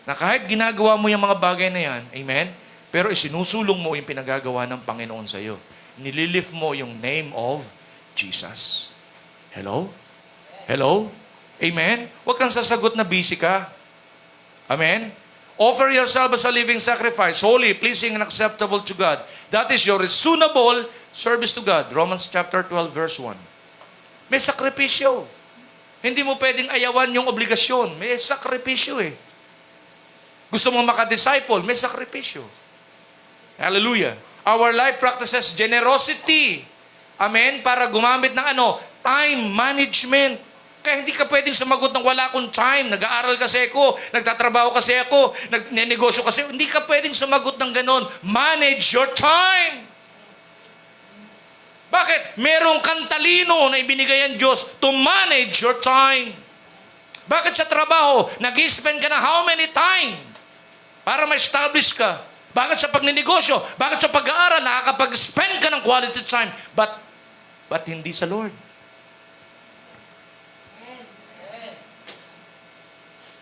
Na kahit ginagawa mo yung mga bagay na yan, amen? Pero isinusulong mo yung pinagagawa ng Panginoon sa iyo. Nililift mo yung name of Jesus. Hello? Hello? Amen? Huwag kang sasagot na busy ka. Amen? Offer yourself as a living sacrifice, holy, pleasing, and acceptable to God. That is your reasonable service to God. Romans chapter 12, verse 1. May sakripisyo. Hindi mo pwedeng ayawan yung obligasyon. May sakripisyo eh. Gusto mo makadisciple, may sakripisyo. Hallelujah. Our life practices generosity. Amen? Para gumamit ng time management. Kaya hindi ka pwedeng sumagot ng wala akong time. Nag-aaral kasi ako, nagtatrabaho kasi ako, nagnenegosyo kasi. Hindi ka pwedeng sumagot ng ganon. Manage your time. Bakit? Merong kang talino na ibinigay ang Diyos to manage your time. Bakit sa trabaho, nag-i-spend ka na how many time para ma-establish ka? Bakit sa pagninegosyo? Bakit sa pag-aaral, nakakapag-spend ka ng quality time? But hindi sa Lord.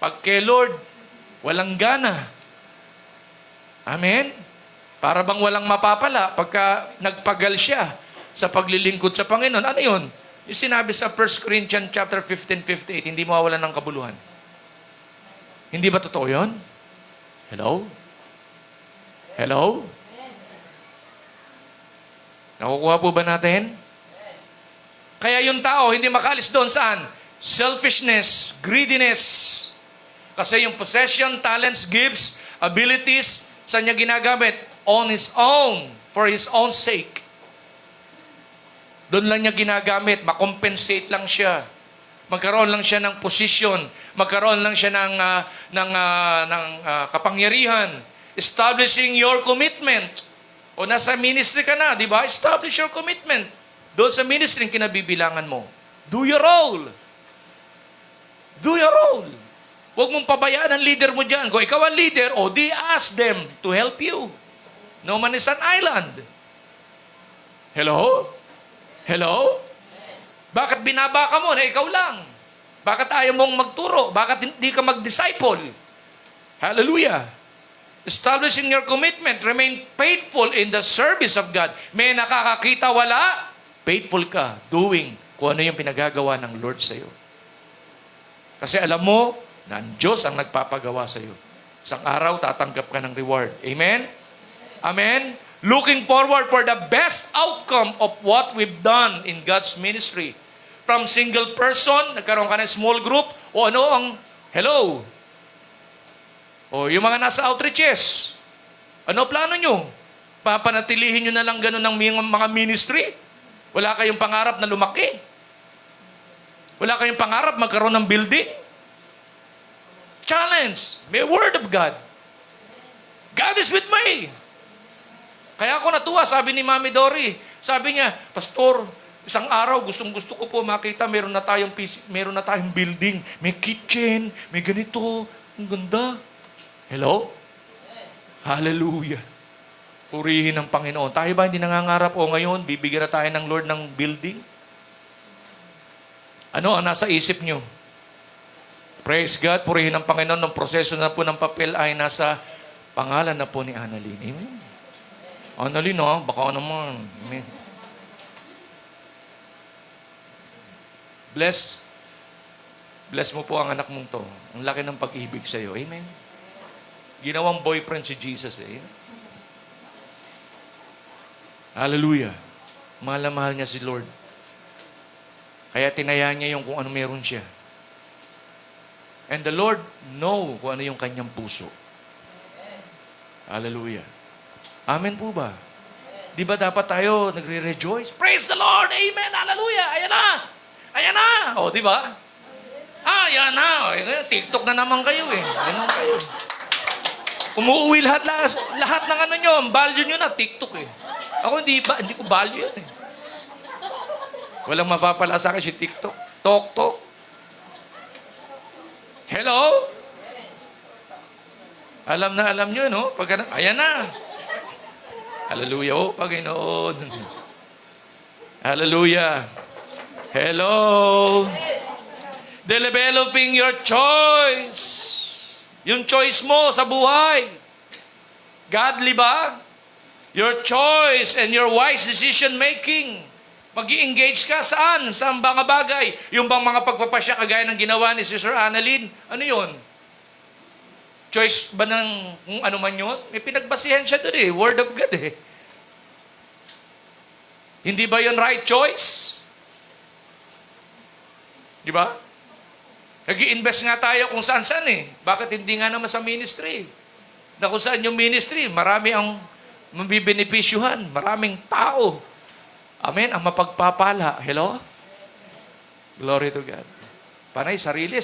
Pag kay Lord, walang gana. Amen? Para bang walang mapapala pagka nagpagal siya sa paglilingkod sa Panginoon. Ano yun? Yung sinabi sa 1 Corinthians chapter 15:58, hindi mawawalan ng kabuluhan. Hindi ba totoo yun? Hello? Hello? Nakukuha po ba natin? Kaya yung tao, hindi makaalis doon saan? Selfishness, greediness. Kasi yung possession, talents, gifts, abilities, saan niya ginagamit? On his own, for his own sake. Doon lang niya ginagamit, makompensate lang siya. Magkaroon lang siya ng position, magkaroon lang siya ng kapangyarihan. Establishing your commitment. O nasa ministry ka na, di ba? Establish your commitment. Doon sa ministry yung kinabibilangan mo. Do your role. Do your role. Huwag mong pabayaan ang leader mo dyan. Kung ikaw ang leader, di ask them to help you. No man is an island. Hello? Hello? Bakit binaba ka mo na ikaw lang? Bakit ayaw mong magturo? Bakit hindi ka mag-disciple? Hallelujah. Establishing your commitment. Remain faithful in the service of God. May nakakakita, wala? Faithful ka, doing kung ano yung pinagagawa ng Lord sa iyo. Kasi alam mo, na ang Diyos ang nagpapagawa sa iyo. Isang araw, tatanggap ka ng reward. Amen? Amen? Looking forward for the best outcome of what we've done in God's ministry. From single person, nagkaroon ka ng small group, o ano ang, hello? O yung mga nasa outreaches, ano plano nyo? Papanatilihin nyo na lang ganun ng mga ministry? Wala kayong pangarap na lumaki? Wala kayong pangarap magkaroon ng building? Challenge. May word of God. God is with me. Kaya ako natuwa, sabi ni Mami Dory. Sabi niya, Pastor, isang araw gustong-gusto ko po makita meron na tayong building, may kitchen, may ganito. Ang ganda. Hello? Hallelujah. Purihin ang Panginoon. Tayo ba hindi nangangarap ngayon, bibigyan na tayo ng Lord ng building? Ano ang nasa isip nyo? Praise God, purihin ang Panginoon. Ng proseso na po ng papel ay nasa pangalan na po ni Annalyn. Amen. Annalyn, baka naman. Amen. Bless mo po ang anak mong to. Ang laki ng pag-ibig sa iyo. Amen. Ginawang boyfriend si Jesus. Hallelujah. Mahal na mahal niya si Lord. Kaya tinaya niya yung kung ano meron siya. And the Lord know kung ano yung kanyang puso. Hallelujah. Amen po ba? Di ba dapat tayo nagre-rejoice? Praise the Lord! Amen! Hallelujah! Ayan na! Ayan na! O, di ba? Ayan na! TikTok na naman kayo eh. Ganun kayo. Umuuwi lahat ng ano nyo, ang value nyo na, TikTok eh. Ako hindi ko value yan eh. Walang mapapala sa akin si TikTok. Tok. Hello? Alam nyo, no? Ayan na. Hallelujah, oh, Panginoon. Hallelujah. Hello. Developing your choice. Yung choice mo sa buhay. Godly ba? Your choice and your wise decision making. Mag-i-engage ka saan? Sa mga bagay. Yung bang mga pagpapasya kagaya ng ginawa ni Sister Annalyn? Ano yun? Choice ba ng kung ano man yun? May pinagbasihan siya doon eh. Word of God eh. Hindi ba yun right choice? Di ba? Nag-i-invest nga tayo kung saan-saan eh. Bakit hindi nga naman sa ministry? Na kung saan yung ministry, marami ang mabibenepisyuhan. Maraming tao. Amen? Ang mapagpapala. Hello? Glory to God. Panay, sarili.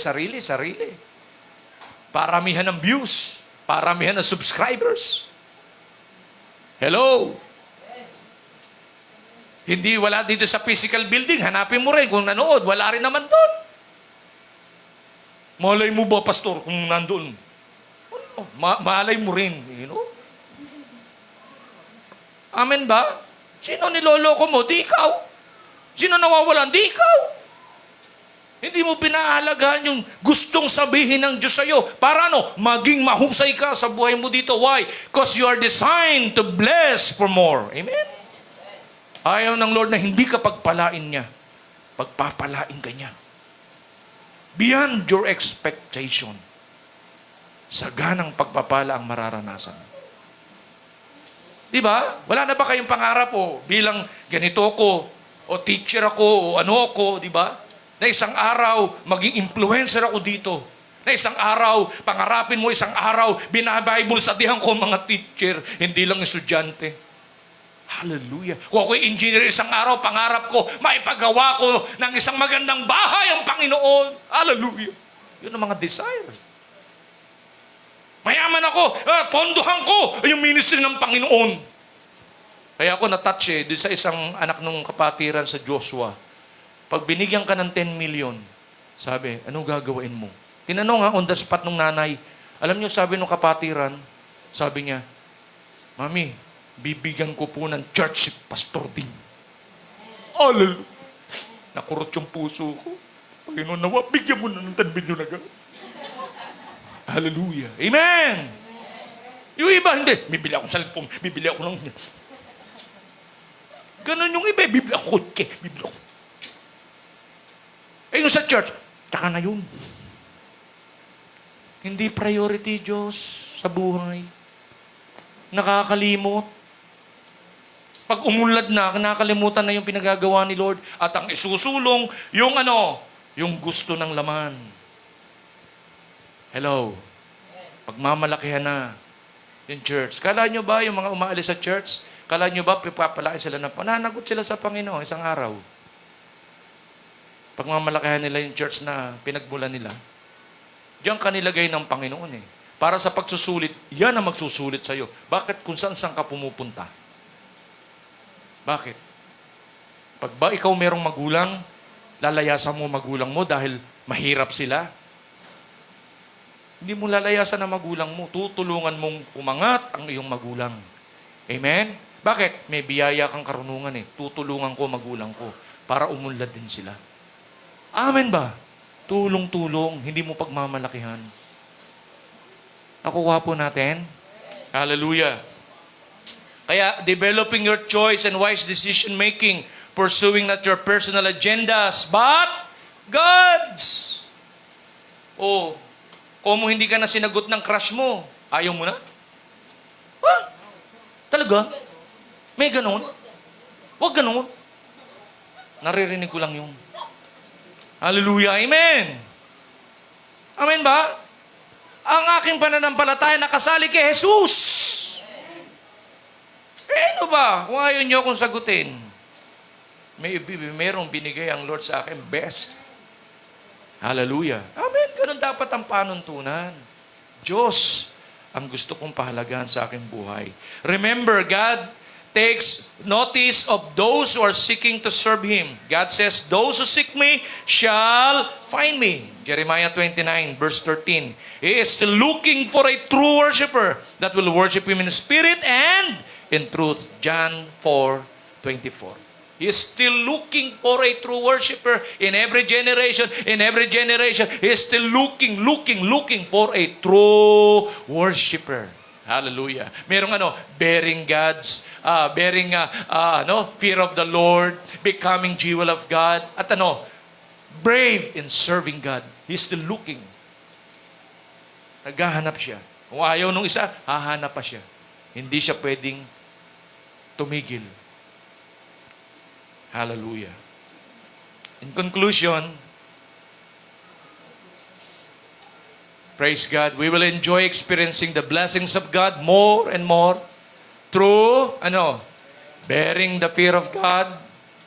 Paramihan ng views. Paramihan ng subscribers. Hello? Hindi wala dito sa physical building. Hanapin mo rin kung nanood. Wala rin naman doon. Malay mo ba, pastor, kung nandun? Malay mo rin. You know? Amen ba? Sino niloloko mo? Di ikaw. Sino nawawalan? Di ikaw. Hindi mo pinahalagahan yung gustong sabihin ng Diyos sa'yo. Para ano? Maging mahusay ka sa buhay mo dito. Why? Because you are designed to bless for more. Amen? Ayaw ng Lord na hindi ka pagpalain niya. Pagpapalain ka niya. Beyond your expectation. Saganang pagpapala ang mararanasan. Di ba? Wala na ba kayong pangarap o bilang ganito ko, o teacher ako, o ano ako, di ba? Na isang araw, maging influencer ako dito. Na isang araw, pangarapin mo isang araw, binabible sa dihan ko mga teacher, hindi lang estudyante. Hallelujah. Kung ako'y engineer isang araw, pangarap ko, maipagawa ko ng isang magandang bahay ang Panginoon. Hallelujah. Yun ang mga desire. Mayaman ako, pondohan ko yung ministry ng Panginoon. Kaya ako na-touch doon sa isang anak ng kapatiran sa Joshua. Pag binigyan ka ng 10 million, sabi, anong gagawin mo? Tinanong on the spot nung nanay. Alam niyo, sabi nung kapatiran, sabi niya, Mami, bibigyan ko po ng church si Pastor Ding. Hallelujah. Nakurot yung puso ko. Panginoon, nawa, bigyan mo na ng 10 million agad. Hallelujah. Amen. Yung iba, hindi. Bibili akong cellphone. Bibili ako ng... Ganon yung iba. Bibili ako kotse. Bibili ako. Eh, yung sa church, tsaka na yun. Hindi priority, Diyos, sa buhay. Nakakalimot. Pag umunlad na, nakakalimutan na yung pinagagawa ni Lord. At ang isusulong, yung ano, yung gusto ng laman. Hello. Pagmamalakihan na yung church. Kala nyo ba yung mga umaalis sa church? Kala nyo ba pipapalain sila na pananagot sila sa Panginoon isang araw? Pagmamalakihan nila yung church na pinagmulan nila. Diyan ka nilagay ng Panginoon eh. Para sa pagsusulit, yan ang magsusulit sa'yo. Bakit kung saan ka pumupunta? Bakit? Pag ba ikaw merong magulang, lalayasan mo magulang mo dahil mahirap sila? Hindi mo lalayasan ang magulang mo. Tutulungan mong umangat ang iyong magulang. Amen? Bakit? May biyaya kang karunungan eh. Tutulungan ko magulang ko para umunlad din sila. Amen ba? Tulong-tulong, hindi mo pagmamalakihan. Nakuha po natin? Hallelujah. Kaya, developing your choice and wise decision making, pursuing not your personal agendas, but God's. Oh, kung hindi ka na sinagot ng crush mo, ayaw mo na? Ha? Talaga? May ganon? Huwag ganon. Naririnig ko lang yun. Hallelujah. Amen. Amen ba? Ang aking pananampalataya nakasali kay Jesus. Ano ba? Kung ayaw niyo akong sagutin, merong binigay ang Lord sa akin best. Hallelujah. Amen. Ganun dapat ang panuntunan. Diyos ang gusto kong pahalagahan sa aking buhay. Remember, God takes notice of those who are seeking to serve Him. God says, those who seek me shall find me. Jeremiah 29, verse 13. He is still looking for a true worshiper that will worship Him in spirit and in truth. John 4:24. He is still looking for a true worshiper in every generation. In every generation, He is still looking for a true worshiper. Hallelujah. Merong bearing fear of the Lord, becoming jewel of God, at brave in serving God. He's still looking. Naghahanap siya. Kung ayaw nung isa, hahanap pa siya. Hindi siya pwedeng tumigil. Hallelujah. In conclusion, praise God, we will enjoy experiencing the blessings of God more and more through, bearing the fear of God.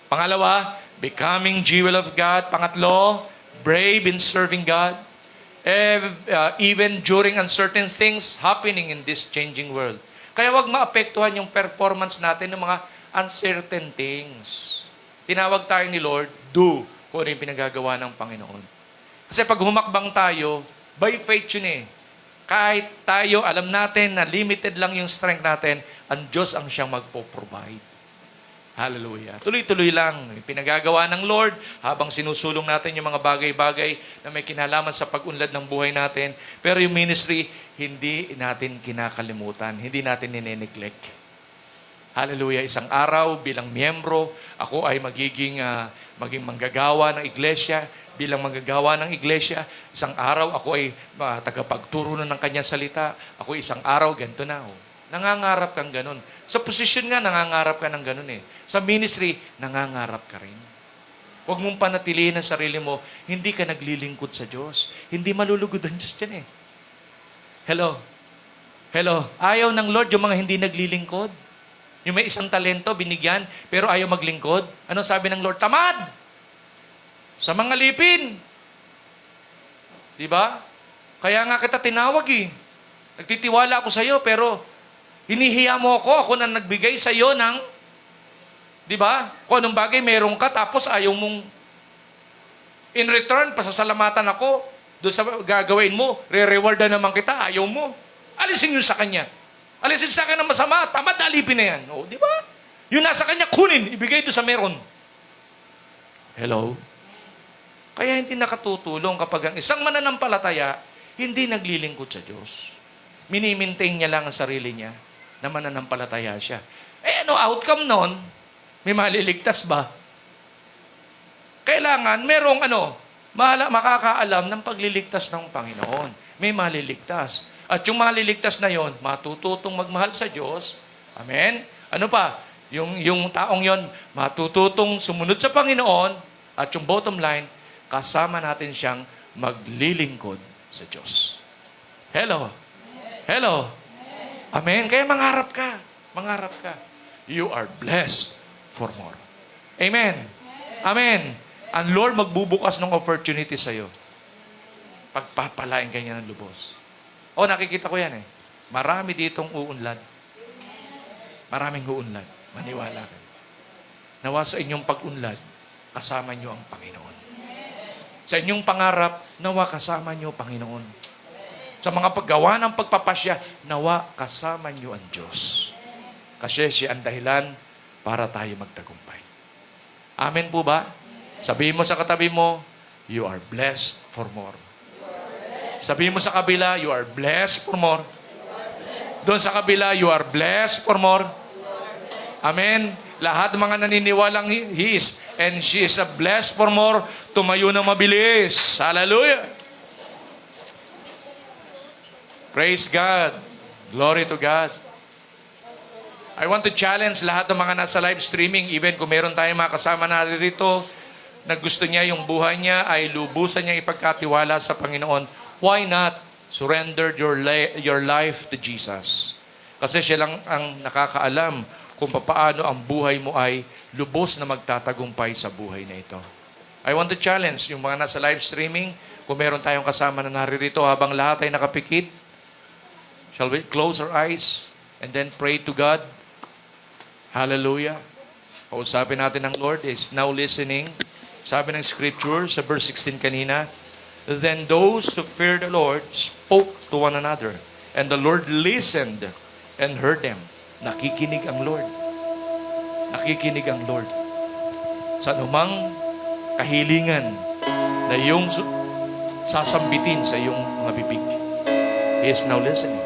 Pangalawa, becoming jewel of God. Pangatlo, brave in serving God. Even during uncertain things happening in this changing world. Kaya wag maapektuhan yung performance natin ng mga uncertain things. Tinawag tayo ni Lord, do kung ano yung pinagagawa ng Panginoon. Kasi pag humakbang tayo, by faith yun eh. Kahit tayo, alam natin na limited lang yung strength natin, ang Diyos ang siyang magpo-provide. Hallelujah. Tuloy-tuloy lang. Pinagagawa ng Lord habang sinusulong natin yung mga bagay-bagay na may kinalaman sa pag-unlad ng buhay natin. Pero yung ministry, hindi natin kinakalimutan. Hindi natin nine-neglect. Hallelujah. Isang araw bilang miyembro, ako ay maging manggagawa ng iglesia. Bilang manggagawa ng iglesia, isang araw ako ay tagapagturo ng kanyang salita. Ako isang araw, ganito na. Nangangarap kang ganun. Sa posisyon nga, nangangarap ka ng ganun eh. Sa ministry, nangangarap ka rin. Huwag mong panatilihin ang sarili mo, hindi ka naglilingkod sa Diyos. Hindi malulugod ang Diyos dyan eh. Hello? Ayaw ng Lord yung mga hindi naglilingkod. Yung may isang talento, binigyan, pero ayaw maglingkod. Ano sabi ng Lord? Tamad! Sa mga lipin. Diba? Kaya nga kita tinawag eh. Nagtitiwala ako sa iyo, pero hinihiya mo ako na nagbigay sa iyo ng, diba? Kung anong bagay meron ka, tapos ayaw mong, in return, pasasalamatan ako, doon sa gagawin mo, re-rewardan naman kita, ayaw mo. Alisin yun sa kanya. Alisin sa akin ng masama, tamad na alipin na yan. O, di ba? Yung nasa kanya, kunin, ibigay ito sa meron. Hello? Kaya hindi nakatutulong kapag ang isang mananampalataya, hindi naglilingkod sa Diyos. Minimaintain niya lang ang sarili niya na mananampalataya siya. Outcome nun? May maliligtas ba? Kailangan, merong makakaalam ng pagliligtas ng Panginoon. May maliligtas. At yung maliligtas na yon, matututong magmahal sa Diyos. Amen? Ano pa? Yung taong yon, matututong sumunod sa Panginoon. At yung bottom line, kasama natin siyang maglilingkod sa Diyos. Hello? Amen? Kaya mangarap ka. You are blessed for more. Amen? Amen? Ang Lord magbubukas ng opportunity sa iyo. Pagpapalain ka niya ng lubos. Nakikita ko yan eh. Marami ditong uunlad. Maraming uunlad. Maniwala ka. Nawa sa inyong pag-unlad, kasama niyo ang Panginoon. Sa inyong pangarap, nawa kasama niyo, Panginoon. Sa mga paggawa ng pagpapasya, nawa kasama niyo ang Diyos. Kasi siya ang dahilan para tayo magtagumpay. Amen po ba? Sabihin mo sa katabi mo, you are blessed for more. Sabihin mo sa kabila, you are blessed for more. Doon sa kabila, you are blessed for more. Amen. Lahat ng mga naniniwalang he is and she is a blessed for more, tumayo ng mabilis. Hallelujah. Praise God. Glory to God. I want to challenge lahat ng mga nasa live streaming, even kung meron tayong mga kasama na rito, na gusto niya yung buhay niya ay lubusan niya ipagkatiwala sa Panginoon. Why not surrender your life to Jesus? Kasi siya lang ang nakakaalam kung paano ang buhay mo ay lubos na magtatagumpay sa buhay na ito. I want to challenge yung mga nasa live streaming, kung meron tayong kasama na naririto habang lahat ay nakapikit, shall we close our eyes and then pray to God? Hallelujah. Kausapin natin ang Lord is now listening. Sabi ng scripture sa verse 16 kanina, then those who feared the Lord spoke to one another, and the Lord listened and heard them. Nakikinig ang Lord. Nakikinig ang Lord. Sa anumang kahilingan na iyong sasambitin sa iyong mga bibig. He is now listening.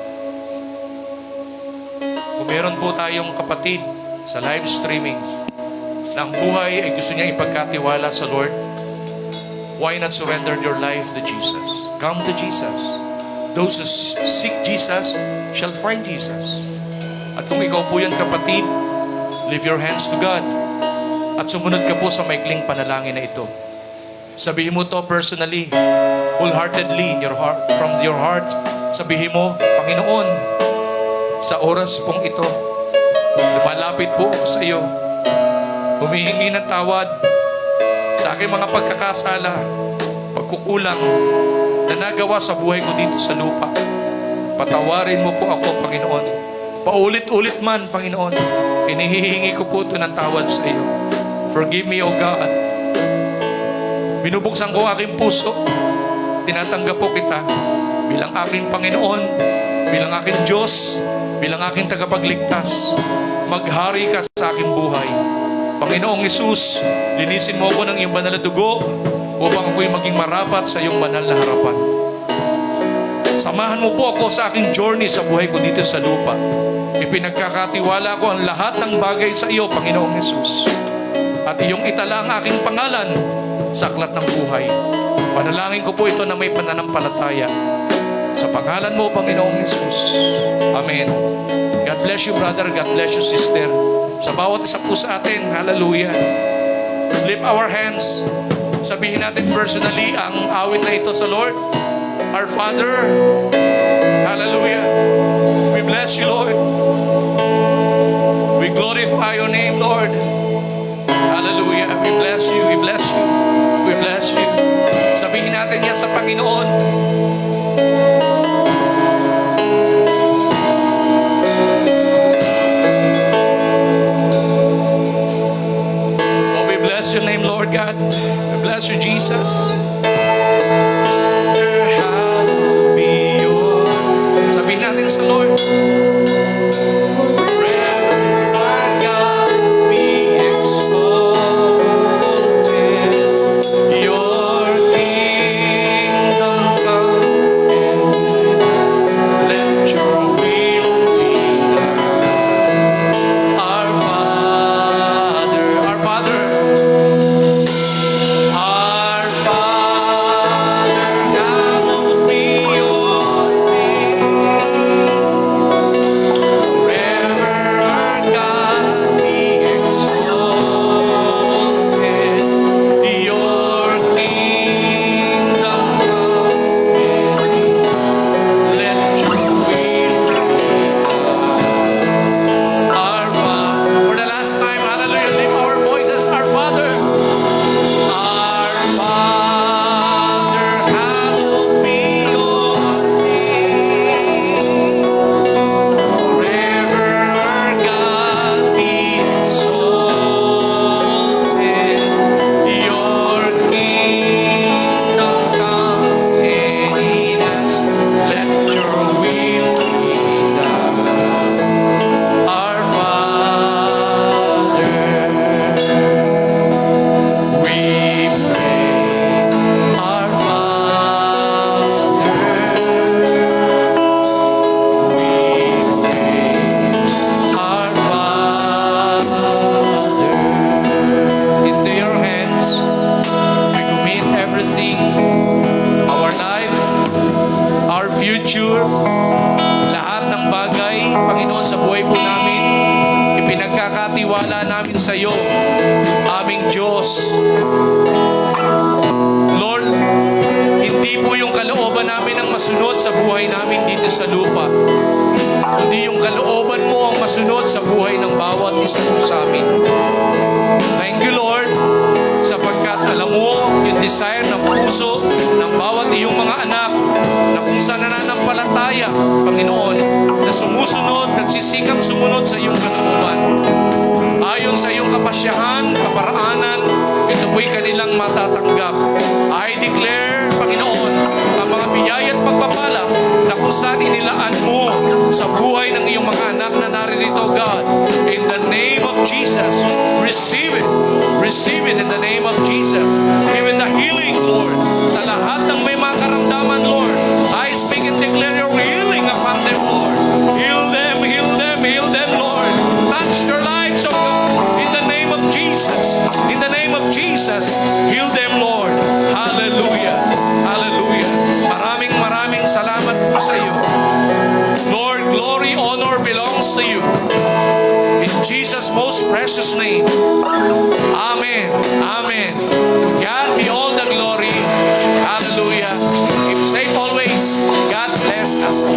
Kung meron po tayong kapatid sa live streaming na ang buhay ay gusto niya ipagkatiwala sa Lord, why not surrender your life to Jesus? Come to Jesus. Those who seek Jesus shall find Jesus. At kung ikaw po yan kapatid, lift your hands to God at sumunod ka po sa maikling panalangin na ito. Sabihin mo to personally, wholeheartedly in your heart, from your heart. Sabihin mo, Panginoon, sa oras pong ito, lumalapit po ako sa iyo. Humihingi ng tawad sa aking mga pagkakasala, pagkukulang na nagawa sa buhay ko dito sa lupa. Patawarin mo po ako, Panginoon. Paulit-ulit man, Panginoon, inihihingi ko po ito ng tawad sa iyo. Forgive me, O God. Binubuksan ko aking puso. Tinatanggap po kita bilang aking Panginoon, bilang aking Diyos, bilang aking tagapagligtas. Maghari ka sa aking buhay. Panginoong Hesus, linisin mo ako ng iyong banal na dugo upang ako'y maging marapat sa iyong banal na harapan. Samahan mo po ako sa aking journey sa buhay ko dito sa lupa. Ipinagkakatiwala ko ang lahat ng bagay sa iyo, Panginoong Hesus. At iyong itala ang aking pangalan sa aklat ng buhay. Panalangin ko po ito na may pananampalataya. Sa pangalan mo, Panginoong Hesus. Amen. God bless you, brother. God bless you, sister. Sa bawat isa po sa atin, hallelujah. Lift our hands. Sabihin natin personally ang awit na ito sa Lord. Our Father, hallelujah. We bless you, Lord. We glorify your name, Lord. Hallelujah. We bless you, we bless you, we bless you. Sabihin natin yan sa Panginoon. Bless your name, Lord God. We bless you, Jesus. Hallowed be your... Sabihin natin sa Lord. Forever our God be exalted. Your kingdom come and let your will be done. Our Father, hallowed be your Ipinagkakatiwala namin sa iyo, aming Diyos. Lord, hindi po yung kalooban namin ang masunod sa buhay namin dito sa lupa. kundi yung kalooban mo ang masunod sa buhay ng bawat isa po sa amin. Thank you, Lord, sapagkat alam mo yung desire ng puso ng bawat iyong mga anak na kung saan nananampalataya, Panginoon, na sumusunod, nagsisikap sumunod sa iyong kalooban. Ayon sa iyong kapasyahan, kaparaanan, ito po'y kanilang matatanggap. I declare, Panginoon, ang mga biyaya at pagpapala na kung saan inilaan mo sa buhay ng iyong mga anak na naririto, God. In the name of Jesus, receive it. Receive it in the name of Jesus. Even the healing, Lord, sa lahat ng may mga karamdaman, Lord, I speak and declare your healing upon them, Lord. Heal them, heal them, heal them, Lord. Touch their lives, oh God, in the name of Jesus. In the name of Jesus, heal them, Lord. Hallelujah. Hallelujah. Maraming salamat po sa iyo. Lord, glory, honor belongs to you. In Jesus' most precious name. Amen. Amen. God be all the glory. Hallelujah. Keep safe always. God bless us all.